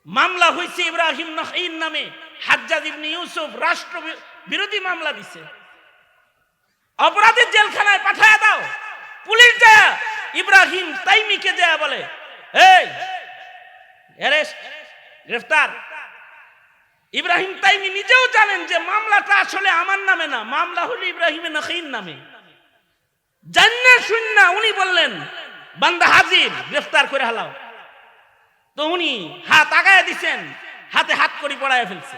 মামলা হয়েছে ইব্রাহিম নখীর নামে। হাজ্জাজ ইবনে ইউসুফ রাষ্ট্র বিরোধী মামলা দিছে। অপরাধের জেলখানায় পাঠায় দাও। পুলিশ যায় ইব্রাহিম তাইমিকে যায় বলে, এই অ্যারেস্ট, গ্রেফতার। ইব্রাহিম তাইমি নিজেও জানেন যে মামলাটা আসলে আমার নামে না, মামলা হলো ইব্রাহিম নখীর নামে। জান্না শুননা উনি বললেন, বান্দা হাজির, গ্রেফতার করে হালাও। তো উনি হাত আগায় দিছেন, হাতে হাত করে পড়ায় ফেলছে।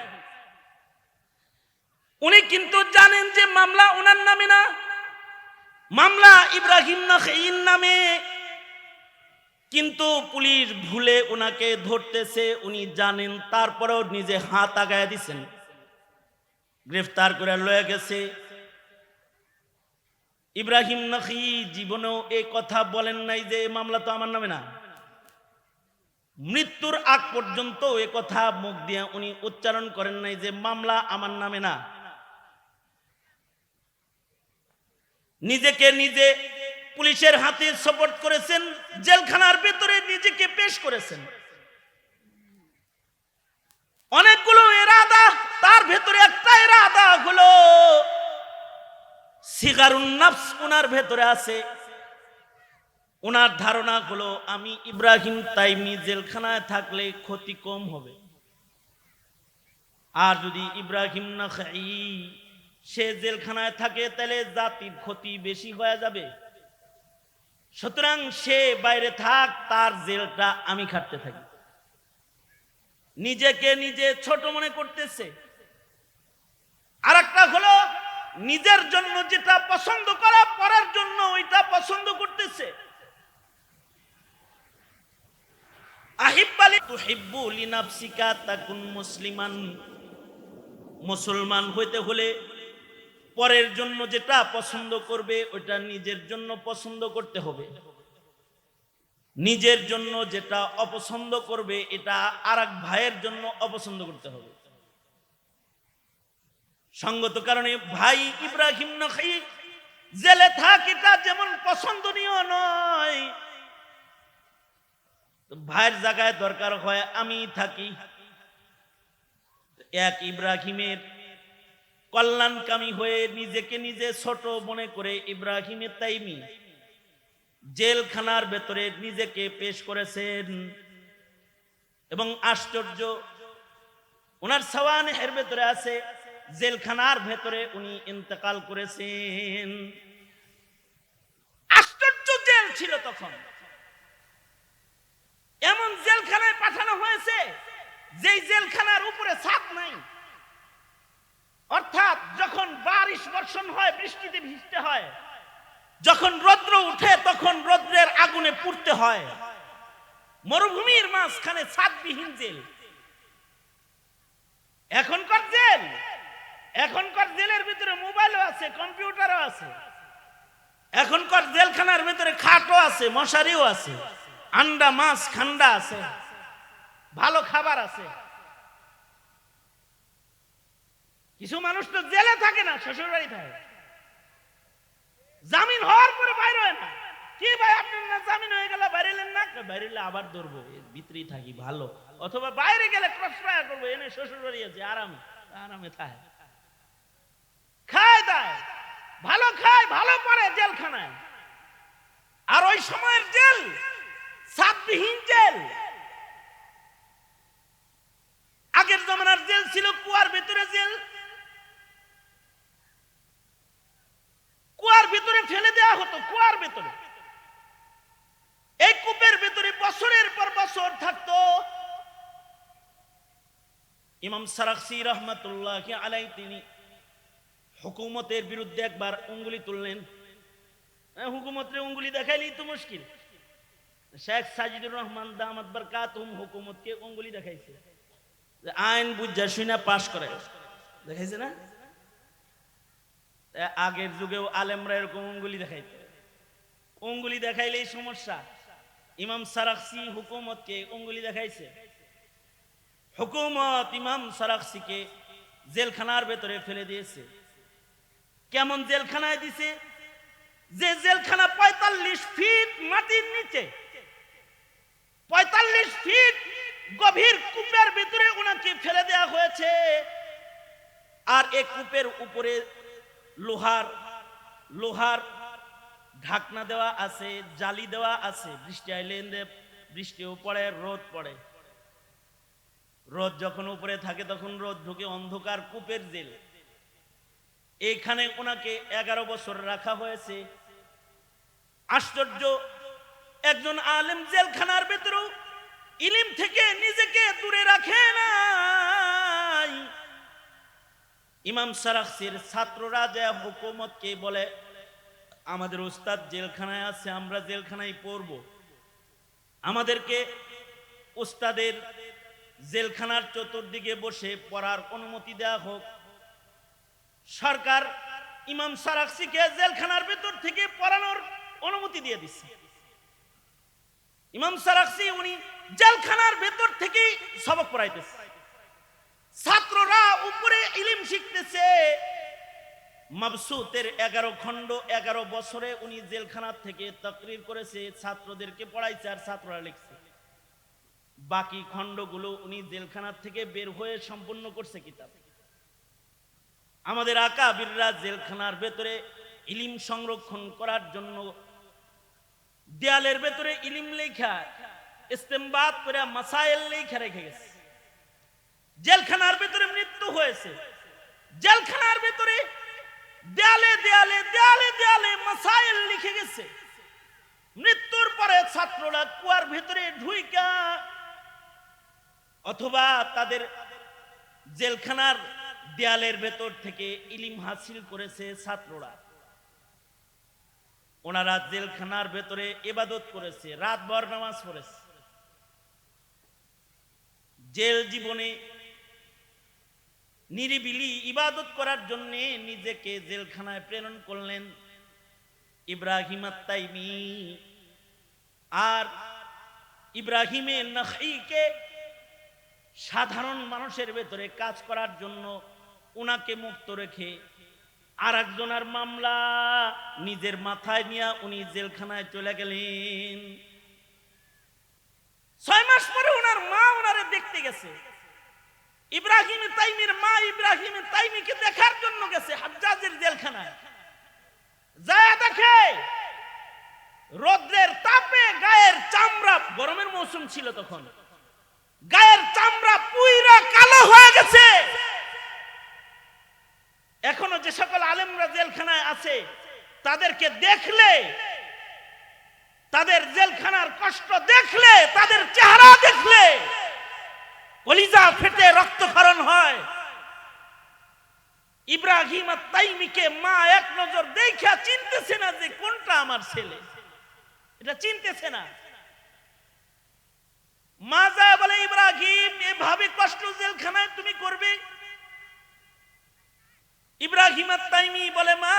উনি কিন্তু জানেন যে মামলা ওনার নামে না, মামলা ইব্রাহিম নখীর নামে। কিন্তু পুলিশ ভুলে ওনাকে ধরতেছে, উনি জানেন, তারপরেও নিজে হাত আগায় দিছেন, গ্রেফতার করে লয়ে গেছে। ইব্রাহিম নখী জীবনেও এই কথা বলেন নাই যে মামলা তো আমার নামে না। মৃত্যুর আগ পর্যন্ত এ কথা মুখ দিয়ে উনি উচ্চারণ করেন নাই যে মামলা আমার নামে না। নিজেকে নিজে পুলিশের হাতে সোপর্দ করেছেন, জেলখানার ভেতরে নিজেকে পেশ করেছেন। অনেকগুলো ইরাদা, তার ভেতরে একটা ইরাদা হলো সিগারুন নফস ওনার ভেতরে আছে। ওনার ধারণা হলো আমি ইব্রাহিম তাইমি জেলখানায় থাকলে ক্ষতি কম হবে, আর যদি ইব্রাহিম নখী সে জেলখানায় থাকে তাহলে জাতির ক্ষতি বেশি হয়ে যাবে। সুতরাং সে বাইরে থাক, তার জেলটা আমি খাটতে থাকি। নিজেকে নিজে ছোট মনে করতেছে। আর একটা হলো নিজের জন্য যেটা পছন্দ করা, পরের জন্য ওইটা পছন্দ করতেছে। আহিব্বালি তুহিব্বু লিনাফসিকা তাকুন মুসলিমান। মুসলমান হইতে হলে পরের জন্য যেটা পছন্দ করবে ওইটা নিজের জন্য পছন্দ করতে হবে। নিজের জন্য যেটা অপছন্দ করবে এটা আরেক ভাইয়ের জন্য অপছন্দ করতে হবে। সঙ্গত কারণে ভাই ইব্রাহিম নখী জেলে থাক, এটা যেমন পছন্দনীয় নয়, ভাইয়ের জায়গায় দরকার হয় আমি থাকি। এক ইব্রাহিমের কল্যাণকামী হয়ে নিজেকে নিজে ছোট মনে করে ইব্রাহিমের তাইমি জেলখানার ভেতরে নিজেকে পেশ করেছেন। এবং আশ্চর্য, ওনার সাওয়ানের ভেতরে আছে জেলখানার ভেতরে উনি ইন্তেকাল করেছেন। আশ্চর্য জেল ছিল তখন। এমন জেলখানায় পাঠানো হয়েছে যেই জেলখানার উপরে ছাদ নাই। অর্থাৎ যখন বারিশ বর্ষণ হয়, বৃষ্টিতে ভিজতে হয়, যখন রৌদ্র উঠে তখন রৌদ্রের আগুনে পুড়তে হয়। মরুভূমির মাঝখানে ছাদবিহীন জেল। এখনকার জেলের ভিতরে মোবাইলও আছে, কম্পিউটারও আছে। এখনকার জেলখানার ভিতরে খাটও আছে, মশারিও আছে, আন্ডা মাছ খান্ডা আছে, ভালো খাবার আছে। কিছু মানুষ তো জেলে থাকে না, শ্বশুর বাড়ি থাকে। জামিন হওয়ার পরে বাইরে হয় না। কি ভাই আপনার না জামিন হয়ে গেল, বাইরেলেন না? বাইরেলে আবার ধরবো, ভিতরেই থাকি ভালো। অথবা বাইরে গেলে ক্রস ফায়ার করবো, এনে শ্বশুর বাড়ি আছে, আরামে আরামে থাকে, খায় দায় ভালো, খায় ভালো, পরে জেলখানায়। আর ওই সময়ের জেল ছাদবিহীন জেল। আগের জমানার জেল ছিল কুয়ার ভেতরে জেল। কুয়ার ভিতরে ফেলে দেওয়া হতো, কুয়ার ভেতরে। এই কূপের ভেতরে বছরের পর বছর থাকতো। ইমাম সারাখসি রহমাতুল্লাহি আলাইহি তিনি হুকুমতের বিরুদ্ধে একবার অঙ্গুলি তুললেন। হুকুমতরে উঙ্গুলি দেখাইলেই তো মুশকিল। শেখ সাজিদুর রহমান দামাত বারকাতুহুম হুকুমতকে উঙ্গুলি দেখাইছে, আইন বুঝা শুনা পাশ করে দেখাইছে না? আগের যুগেও আলেমরা এরকম উঙ্গুলি দেখাইত, উঙ্গুলি দেখাইলেই সমস্যা। ইমাম সারাখসি হুকুমতকে উঙ্গুলি দেখাইছে, হুকুমত ইমাম সারাখসিকে জেলখানার ভেতরে ফেলে দিয়েছে। কেমন জেলখানায় দিছে? যে জেলখানা ৪৫ ফিট মাটির নিচে, ৪৫ ফিট গভীর কূপের ভিতরে ওনাকে ফেলে দেওয়া হয়েছে। আর এই কূপের উপরে লোহার ঢাকনা দেওয়া আছে, জালি দেওয়া আছে। বৃষ্টি আইলে বৃষ্টিও পড়ে, রোদ পড়ে, রোদ যখন উপরে থাকে তখন রোদ ঢুকে, অন্ধকার কূপের জেল। এইখানে ওনাকে 11 বছর রাখা হয়েছে। আশ্চর্য, একজন আলেম জেলখানার ভেতরেও ইলম থেকে নিজেকে দূরে রাখে নাই। ইমাম সারাখসির ছাত্ররা যে হুকুমতকে বলে, আমাদের উস্তাদ জেলখানায় আছে, আমরা জেলখানায় পড়ব, আমাদেরকে উস্তাদের জেলখানার চতুর্দিকে বসে পড়ার অনুমতি দেওয়া হোক। সরকার ইমাম সারাখসিকে জেলখানার ভেতর থেকে পড়ানোর অনুমতি দিয়ে দিচ্ছে। ইমাম সারাখসি উনি জেলখানার ভেতর থেকে সবক পড়াইতেছে, ছাত্ররা উপরে ইলম শিখতেছে। মাবসুতের 11 খণ্ড 11 বছরে উনি জেলখানা থেকে তাকরির করেছে, ছাত্রদেরকে পড়াইছে আর ছাত্ররা লিখছে। বাকি খণ্ডগুলো উনি জেলখানা থেকে বের হয়ে সম্পূর্ণ করছে কিতাব। আমাদের আকাবিররা জেলখানার ভেতরে ইলম সংরক্ষণ করার জন্য দেয়ালের ভেতরে ইলম লেখা, ইস্তেমবাদ করে মাসাইল লেখা রেখে গেছে। জেলখানার ভেতরে মৃত্যু হয়েছে, জেলখানার ভেতরে দেয়ালে দেয়ালে দেয়ালে দেয়ালে মাসাইল লিখে গেছে। মৃত্যুর পরে ছাত্ররা কুয়ার ভেতরে ঢুইকা অথবা তাদের জেলখানার দেয়ালের ভেতর থেকে ইলম হাসিল করেছে ছাত্ররা। ওনারা জেলখানার ভেতরে ইবাদত করেছে, রাতভর নামাজ পড়েছে। জেল জীবনে নিরিবিলি ইবাদত করার জন্য নিজেকে জেলখানায় প্রেরণ করলেন ইব্রাহিম আত-তাইমি। আর ইব্রাহিমে নাখঈকে সাধারণ মানুষের ভেতরে কাজ করার জন্য উনাকে মুক্ত রেখে আর একজনের মামলা নিজের মাথায় নিয়ে উনি জেলখানায় চলে গেলেন। 6 মাস পরে ওনার মা ওনারে দেখতে গেছে। ইব্রাহিম তাইমির মা ইব্রাহিম তাইমিকে দেখার জন্য গেছে হাজ্জাজের জেলখানায়। যায় দেখে রোদ্রের তাপে গায়ের চামড়া, গরমের মৌসুম ছিল তখন, গায়ের চামড়া পুইরা কালো হয়ে গেছে। এখনো যে সকল আলেমরা জেলখানায় আছে তাদেরকে দেখলে, তাদের জেলখানার কষ্ট দেখলে, তাদের চেহারা দেখলে কলিজা ফেটে রক্তক্ষরণ হয়। ইব্রাহিম আত-তাইমিকে মা এক নজর দেখা চিনতেছে না যে কোনটা আমার ছেলে, এটা চিনতেছে না। মা যায় বলে, ইব্রাহিম এভাবে কষ্ট জেলখানায় তুমি করবে? ইব্রাহিম আত-তাইমি বলে, মা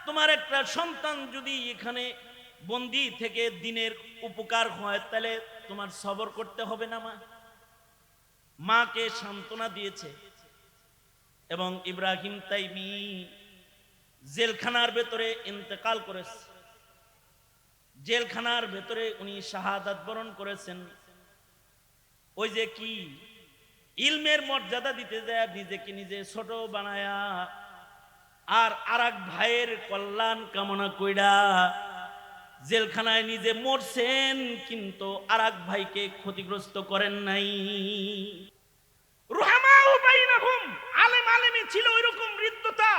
তোমার একটা সন্তান যদি এখানে বন্দী থেকে দিনের উপকার হয় তাহলে তোমার সবর করতে হবে না। মাকে সান্ত্বনা দিয়েছে এবং ইব্রাহিম তাইমি জেলখানার ভেতরে ইন্তেকাল করেছে। জেলখানার ভেতরে উনি শাহাদাত বরণ করেছেন। ওই যে কি ইলমের মর্যাদা দিতে যায় নিজেকে নিজে ছোট বানায়া আর আরেক ভাইয়ের কল্যাণ কামনা কইরা জেলখানায় নিজে মরছেন, কিন্তু আরেক ভাইকে ক্ষতিগ্রস্ত করেন নাই। রুহামাউ বাইনাহুম, আলেম আলেমী ছিল ওইরকম হৃদ্যতা,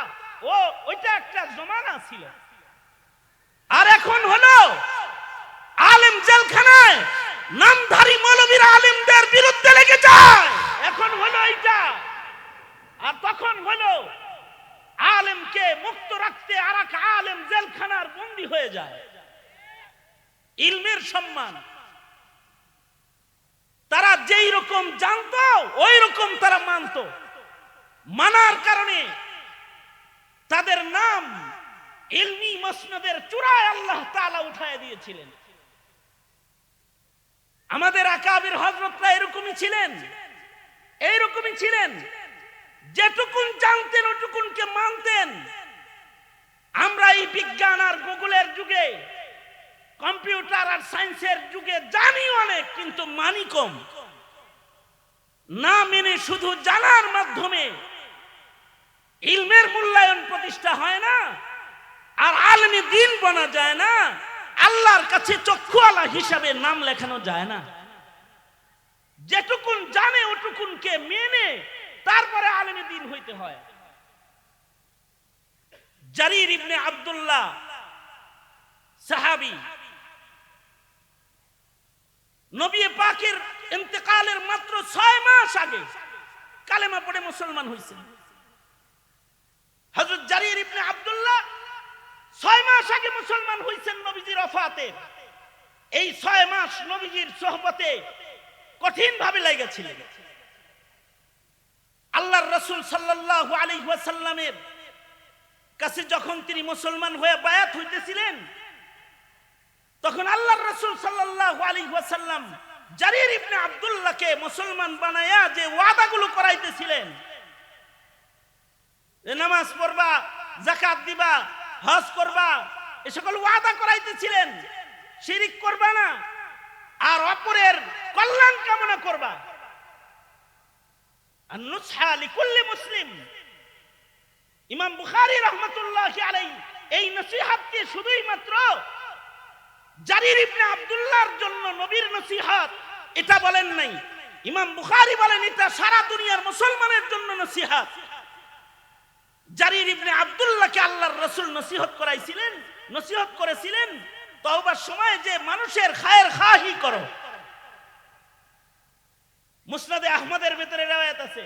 ও ওইটা একটা জমানা ছিল। আর এখন হলো আলেম জেলখানায় নামধারী মৌলবীরা আলেমদের বিরুদ্ধে লেগে যায়। এখন হলো এইটা। আর তখন হলো আলেমকে মুক্ত রাখতে আর এক আলেম জেলখানার বন্দী হয়ে যায়। ইলমের সম্মান তারা যেই রকম জানতো ওই রকম তারা মানতো। মানার কারণে তাদের নাম ইলমি মসনদের চূড়ায় আল্লাহ তাআলা উঠায় দিয়েছিলেন। আমাদের আকাবির হযরতরা এরকমই ছিলেন, এইরকমই ছিলেন। যেটুকুন জানতেন ওটুকুনকে মানতেন। আমরা এই বিজ্ঞান আর গুগলের যুগে, কম্পিউটার আর সায়েন্সের যুগে জানি অনেক, কিন্তু মানি কম। না মেনে শুধু জানার মাধ্যমে ইলমের মূল্যায়ন প্রতিষ্ঠা হয় না, আর আলেমে দ্বীন বনা যায় না, আল্লাহর কাছে চক্ষুওয়ালা হিসাবে নাম লেখানো যায় না। যেটুকুন জানে ওটুকুনকে মেনে তারপরে আলেমে দ্বীন হইতে হয়। জারির ইবনে আব্দুল্লাহ সাহাবী, নবী পাকের ইন্তেকালের মাত্র 6 মাস আগে কালেমা পড়ে মুসলমান হয়েছেন। হযরত জারির ইবনে আব্দুল্লাহ 6 মাস আগে মুসলমান হয়েছেন নবীজির ওফাতের। এই 6 মাস নবীজির সোহবতে কঠিন ভাবে লেগেছিলেন। আল্লাহর রাসূল সাল্লাল্লাহু আলাইহি ওয়াসাল্লামের কাছে যখন তিনি মুসলমান হয়ে বায়াত হইতেছিলেন, তখন আল্লাহর রাসূল সাল্লাল্লাহু আলাইহি ওয়াসাল্লাম জারির ইবনে আব্দুল্লাহকে মুসলমান বানায়া যে ওয়াদাগুলো করাইতেছিলেন, নামাজ পড়বা, যাকাত দিবা, হজ করবা, এই সকল ওয়াদা করাইতেছিলেন। শিরিক করবা না, আর অপরের কল্যাণ কামনা করবা। আন-নুসহা লিকুল্লি মুসলিম। ইমাম বুখারী রাহমাতুল্লাহি আলাইহি এই নসিহতকে শুধুই মাত্র জারির ইবনে আব্দুল্লাহর জন্য নবীর নসিহত এটা বলেন নাই। ইমাম বুখারী বলেন এটা সারা দুনিয়ার মুসলমানের জন্য নসিহত। জারির ইবনে আব্দুল্লাহকে আল্লাহর রাসূল নসিহত করাইছিলেন, নসিহত করেছিলেন, তওবার সময় যে মানুষের খায়ের খাহি করো। মুসনাদে আহমদের ভিতরে রওয়ায়াত আছে,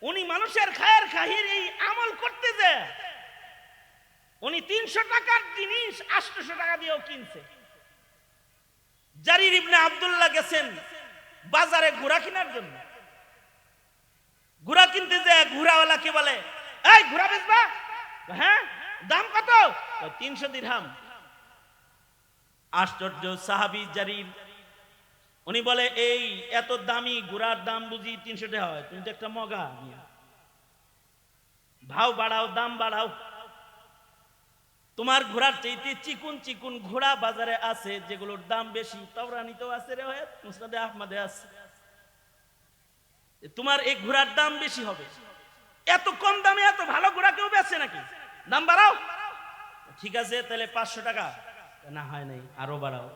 উনি মানুষের খায়ের খাহির এই আমল করতে যে উনি 300 টাকার জিনিস 800 টাকা দিয়েও কিনছে। জারির ইবনে আব্দুল্লাহ গেছেন বাজারে ঘোড়া কেনার জন্য। ঘোড়া কিনতে যে ঘোড়াওয়ালাকে বলে, এই ঘোড়া বেচবা? হ্যাঁ, দাম কত? 300 দিরহাম। আশ্চর্য সাহাবী জারির, উনি বলে এই এত দামি ঘোড়ার দাম বুঝি 300 টাকা হয়? তুমি তো একটা মগা, ভাও বাড়াও, দাম বাড়াও। তোমার ঘোড়ার চাইতে চিকুন চিকুন ঘোড়া বাজারে আছে যেগুলোর দাম বেশি। তাওরানীতেও আছে, রিওয়ায়াত মুসনাদে আহমদে আছে। তোমার এই ঘোড়ার দাম বেশি হবে। এত কম দামে এত ভালো ঘোড়া কেউ বেচে নাকি? দাম বাড়াও। ঠিক আছে, তাহলে 500 টাকা। না হয় নাই, আরো বাড়াও।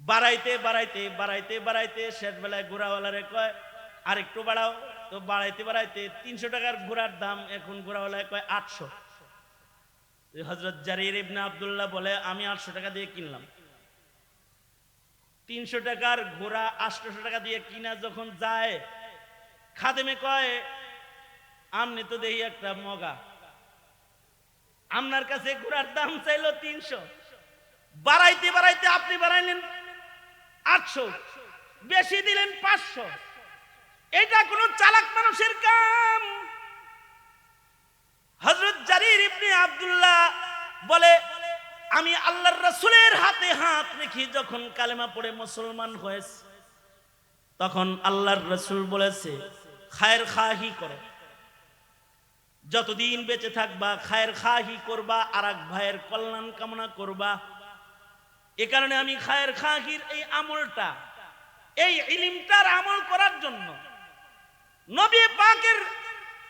বাড়াইতে বাড়াইতে বাড়াইতে বাড়াইতে শেষ বেলায় ঘোড়াওয়ালারে কয় আর একটু বাড়াও। তো বাড়াইতে বাড়াইতে 300 টাকার ঘোড়ার দাম এখন ঘোড়াওয়ালায় কয় 800। হযরত জারির ইবনে আব্দুল্লাহ বলে আমি 800 টাকা দিয়ে কিনলাম। 300 টাকার ঘোড়া 800 টাকা দিয়ে কিনা যখন যায়, খাদেমে কয় আমনি তো দেখি একটা মগা, আপনার কাছে ঘোড়ার দাম চাইলো 300, বাড়াইতে বাড়াইতে আপনি বাড়াইলেন 800, বেশি দিলেন 500। এটা কোন চালাক মানুষের কাম? হযরত জারির ইবনে আব্দুল্লাহ বলে আমি আল্লাহর রাসূলের হাতে হাত রেখে যখন কালেমা পড়ে মুসলমান হয়েছে, তখন আল্লাহর রাসূল বলেছে খায়ের খাহি করো। যতদিন বেঁচে থাকবা খায়ের খাহি করবা, আর এক ভাইয়ের কল্যাণ কামনা করবা। এ কারণে আমি খায়ের খাহির এই আমলটা, এই ইলমটার আমল করার জন্য, নবী পাকের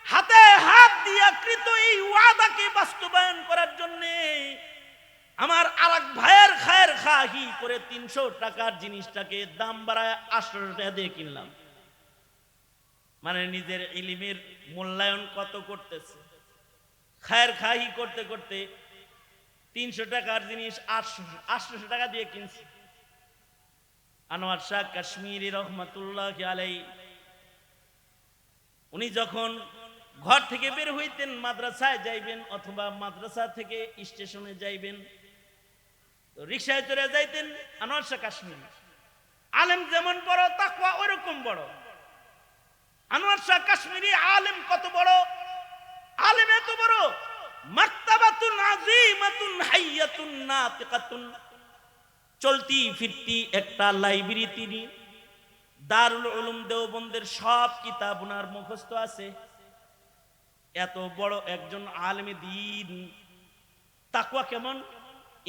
হাতে হাত দিয়া কৃত এই ওয়াদাকে বাস্তবায়ন করার জন্য আমার আরেক ভাইয়ের খায়ের খাহি করে 300 টাকার জিনিসটাকে দাম বাড়ায় 800 টাকা দিয়ে কিনলাম। মানে নিজের ইলমের মূল্যায়ন কত করতেছে। খায়ের খাহি করতে করতে 300 টাকার জিনিস 800 টাকা দিয়ে কিনছে। আনোয়ার শাহ কাশ্মীরি রহমাতুল্লাহ আলাইহি উনি যখন ঘর থেকে বের হইতেন মাদ্রাসায় যাইবেন অথবা মাদ্রাসা থেকে স্টেশনে যাইবেন, তো রিক্সায় চড়ে যাইতেন আনোয়ার শাহ কাশ্মীরি। আলেম যেমন বড় তাকওয়া ওইরকম বড়। আনোয়ার শাহ কাশ্মীরি আলেম কত বড়, আলেম এত বড়, মাকতাবাতুন আযীমাতুন হাইয়াতুন নাতিকাতুন, চলতি ফিরতি একটা লাইব্রেরি তিনি। দারুল উলুম দেওবন্দের সব কিতাব ওনার মুখস্থ আছে। এত বড় একজন আলেমে দ্বীন, তাকওয়া কেমন?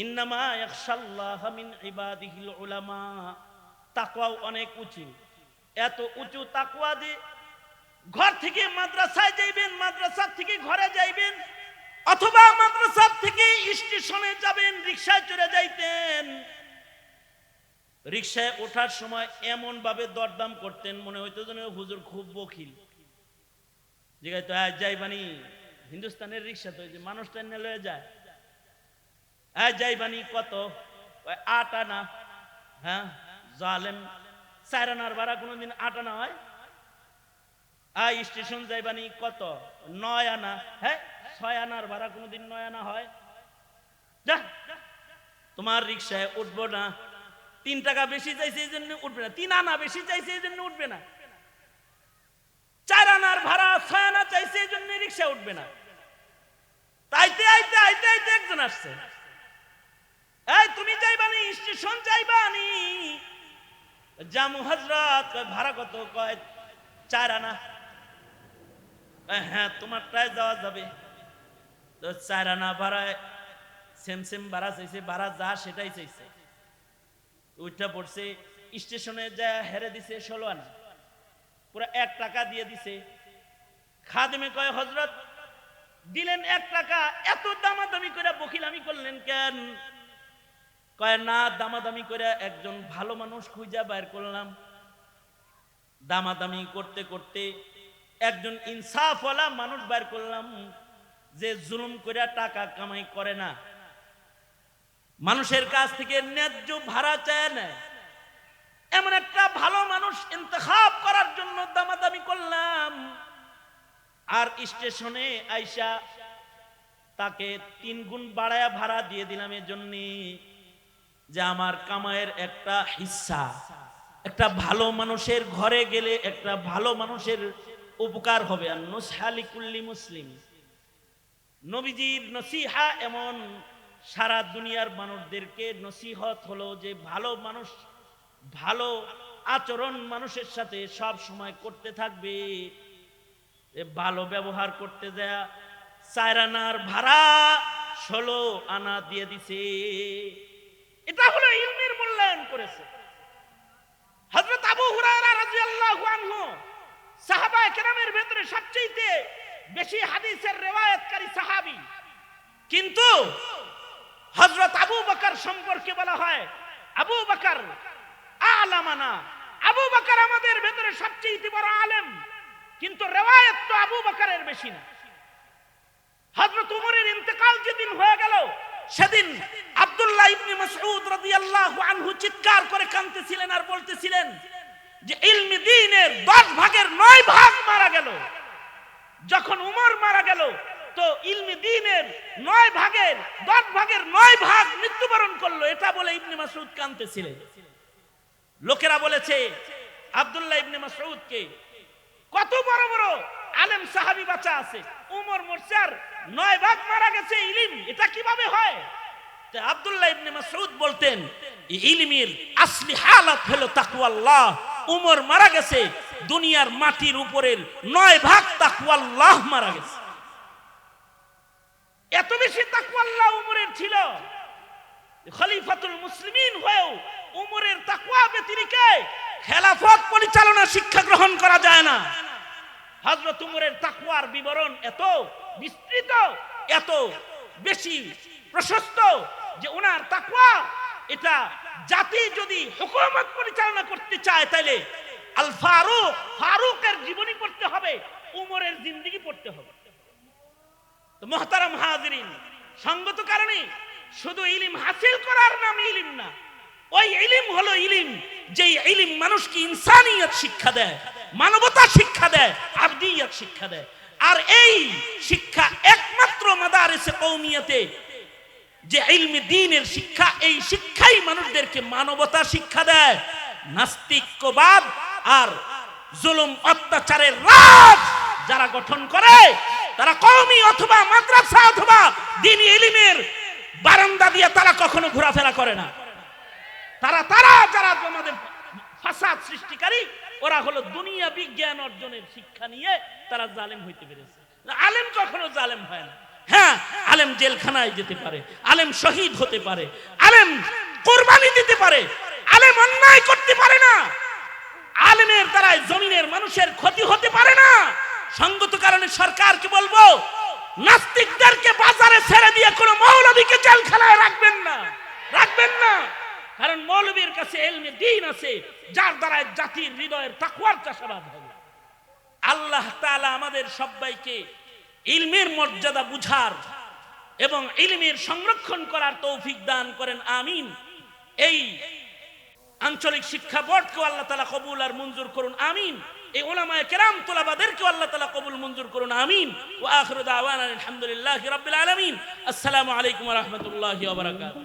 ইন্নামা ইয়াখশাল্লাহা মিন ইবাদিহিল উলামা, তাকওয়াও অনেক উঁচু। এত উঁচু তাকওয়া যে ঘর থেকে মাদ্রাসায় যাইবেন, মাদ্রাসা থেকে ঘরে যাইবেন, অথবা মাদ্রাসা থেকে স্টেশনে যাবেন, রিকশায় চড়ে যাইতেন। রিকশায় ওঠার সময় এমন ভাবে দরদাম করতেন মনে হইতো যেন হুজুর খুব বখিল। জিগাই তো যাইবানি হিন্দুস্তানের রিকশা, তো যে মানুষটা নিয়ে যায়, যাইবানি কত? 8 আনা। হ্যাঁ জালেম, 4 আনার ভাড়া কোনোদিন 8 আনা হয়? স্টেশন যাইবানি কত? 9 আনা। হ্যাঁ 6 আনার ভাড়া কোনোদিন 9 আনা হয়? যা, তোমার রিকশায় উঠবো না। 3 টাকা বেশি চাইছে এই জন্য উঠবে না, 3 আনা বেশি চাইছে এই জন্য উঠবে না, 4 আনার ভাড়া 6 আনা চাইছে এই জন্য রিকশা উঠবে না। তাইতে আইতে আইতে আইতে একজন আসছে, এই তুমি যাইবানি স্টেশন যাইবানি? জামু হযরত। ভাড়া কত? কয় 4 আনা। হ্যাঁ তোমারটায় যাওয়া যাবে। তো 4 আনা ভাড়ায় সেম সেম ভাড়া চাইছে, ভাড়া যা সেটাই চাইছে। উঠা পড়ছে, স্টেশনে যা হেরে দিছে 16 আনা, পুরো 1 টাকা দিয়ে দিছে। খাদেমে কয় হযরত দিলেন 1 টাকা, এত দামাদামি করে বকিলামি করলেন কেন? কয় না, দামাদামি করে একজন ভালো মানুষ খুঁজা বাইর করলাম। দামাদামি করতে করতে একজন ইনসাফওয়ালা মানুষ বাইর করলাম, যে জুলুম করে টাকা কামাই করে না, মানুষের কাছ থেকে ন্যায্য ভাড়া চায় না। এমন একটা ভালো মানুষ ইন্তেখাব করার জন্য দামাদামি করলাম। আর স্টেশনে আইসা তাকে 3 গুণ বাড়ায়া ভাড়া দিয়ে দিলাম এজন্য যে আমার কামাইয়ের একটা হিস্সা, একটা ভালো মানুষের ঘরে গেলে একটা ভালো মানুষের উপকার হবে। আর নসিহা লিকুল্লি মুসলিম, নবীজির নসিহা এমন, সারা দুনিয়ার মানুষদেরকে নসিহত হলো যে ভালো মানুষ, ভালো আচরণ মানুষের সাথে সব সময় করতে থাকবে। ভালো ব্যবহার করতে যায় 4 আনার ভাড়া 16 আনা দিয়ে দিছে। এটা হলো ইলমের মূল্যায়ন করেছে। হযরত আবু হুরায়রা রাদিয়াল্লাহু আনহু সাহাবায়ে কেরামের ভেতরে সবচেয়ে বেশি হাদিসের রিওয়ায়াতকারী সাহাবী, কিন্তু হযরত আবু বকর সম্পর্কে বলা হয় আবু বকর আলামানা, আবু বকর আমাদের ভেতরে সবচেয়ে বড় আলেম, কিন্তু রিওয়ায়াত তো আবু বকরের বেশি না। হযরত উমরের ইন্তেকাল যেদিন হয়ে গেল, সেদিন আব্দুল্লাহ ইবনে মাসউদ রাদিয়াল্লাহু আনহু চিৎকার করে কাঁদতেছিলেন আর বলতেছিলেন যে ইলমে দ্বীনের 10 ভাগের 9 ভাগ মারা গেল। যখন উমর মারা গেল তো ইলমে দ্বীনের 9 ভাগের 10 ভাগের 9 ভাগ মৃত্যুবরণ করলো। এটা বলে ইবনে মাসউদ কাঁদতেছিলেন। লোকেরা বলেছে আব্দুল্লাহ ইবনে মাসউদকে, কত বড় বড় আলেম সাহাবী বাঁচা আছে, উমর মরচার 9 ভাগ মারা গেছে ইলম, এটা কিভাবে হয়? তো আব্দুল্লাহ ইবনে মাসউদ বলতেন ইলমের আসলি হালাত হলো তাকওয়াল্লাহ। উমর মারা গেছে, দুনিয়ার মাটির উপরের 9 ভাগ তাকওয়াল্লাহ মারা গেছে। এত বেশি তাকওয়াল্লাহ উমরের ছিল, খলিফাতুল মুসলিমিন হয়েও উমরের তাকওয়া ব্যতিরেকে খেলাফত পরিচালনা শিক্ষা গ্রহণ করা যায় না। হযরত উমরের তাকওয়ার বিবরণ এত বিস্তৃত, এত বেশি প্রশস্ত যে ওনার তাকওয়া, এটা জাতি যদি হুকুমত পরিচালনা করতে চায় তাহলে আল ফারুক, ফারুকের জীবনী পড়তে হবে, উমরের জিন্দেগি পড়তে হবে। তো মুহতারাম হাজিরিন, সঙ্গত কারণে শুধু ইলম হাসিল করার নাম ইলম না, ওই ইলম হলো ইলম যেই ইলম মানুষকে ইনসানিয়ত শিক্ষা দেয়, মানবতা শিক্ষা দেয়, আবদিয়ত শিক্ষা দেয়। আর এই শিক্ষা একমাত্র মাদারিসে কওমিয়াতে যে ইলমে দ্বীনের শিক্ষা, এই শিক্ষাই মানুষদেরকে মানবতা শিক্ষা দেয়। নাস্তিক্যবাদ আর জুলুম অত্যাচারের রাজ যারা গঠন করে তারা কওমি অথবা মাদ্রাসা অথবা দ্বীনি ইলমের বারান্দা দিয়ে তারা কখনো ঘোরাফেরা করে না। তারা যারা আমাদের ফাসাদ সৃষ্টিকারী, ওরা হলো দুনিয়া বিজ্ঞান অর্জনের শিক্ষা নিয়ে তারা জালেম হইতে পেরেছে। আলেম কখনো জালেম হয় না। হ্যাঁ, আলেম জেলখানায় যেতে পারে, আলেম শহীদ হতে পারে, আলেম কুরবানি দিতে পারে, আলেম অন্যায় করতে পারে না, আলেমের দ্বারা জমিনের মানুষের ক্ষতি হতে পারে না। সঙ্গত কারণে সরকারকে বলবো, নাস্তিকদেরকে বাজারে ছেড়ে দিয়ে কোনো মৌলবীকে জেলখানায় রাখবেন না। কারণ মৌলবীর কাছে ইলমে দ্বীন আছে, যার দ্বারা জাতির হৃদয়ের তাকওয়ার চাষাবাদ হবে। আল্লাহ তাআলা আমাদের সবাইকে ইলমের মর্যাদা বুঝার এবং ইলমের সংরক্ষণ করার তৌফিক দান করেন, আমিন। এই আঞ্চলিক শিক্ষা বোর্ডকে আল্লাহ তাআলা কবুল আর মঞ্জুর করুন, আমিন। এই উলামায়ে কেরাম তোলাবাদেরকে আল্লাহ তাআলা কবুল মঞ্জুর করুন, আমিন। ওয়া আখিরু দাওয়ানা আলহামদুলিল্লাহি রাব্বিল আলামিন। আসসালামু আলাইকুম ওয়া রাহমাতুল্লাহি ওয়া বারাকাতুহু।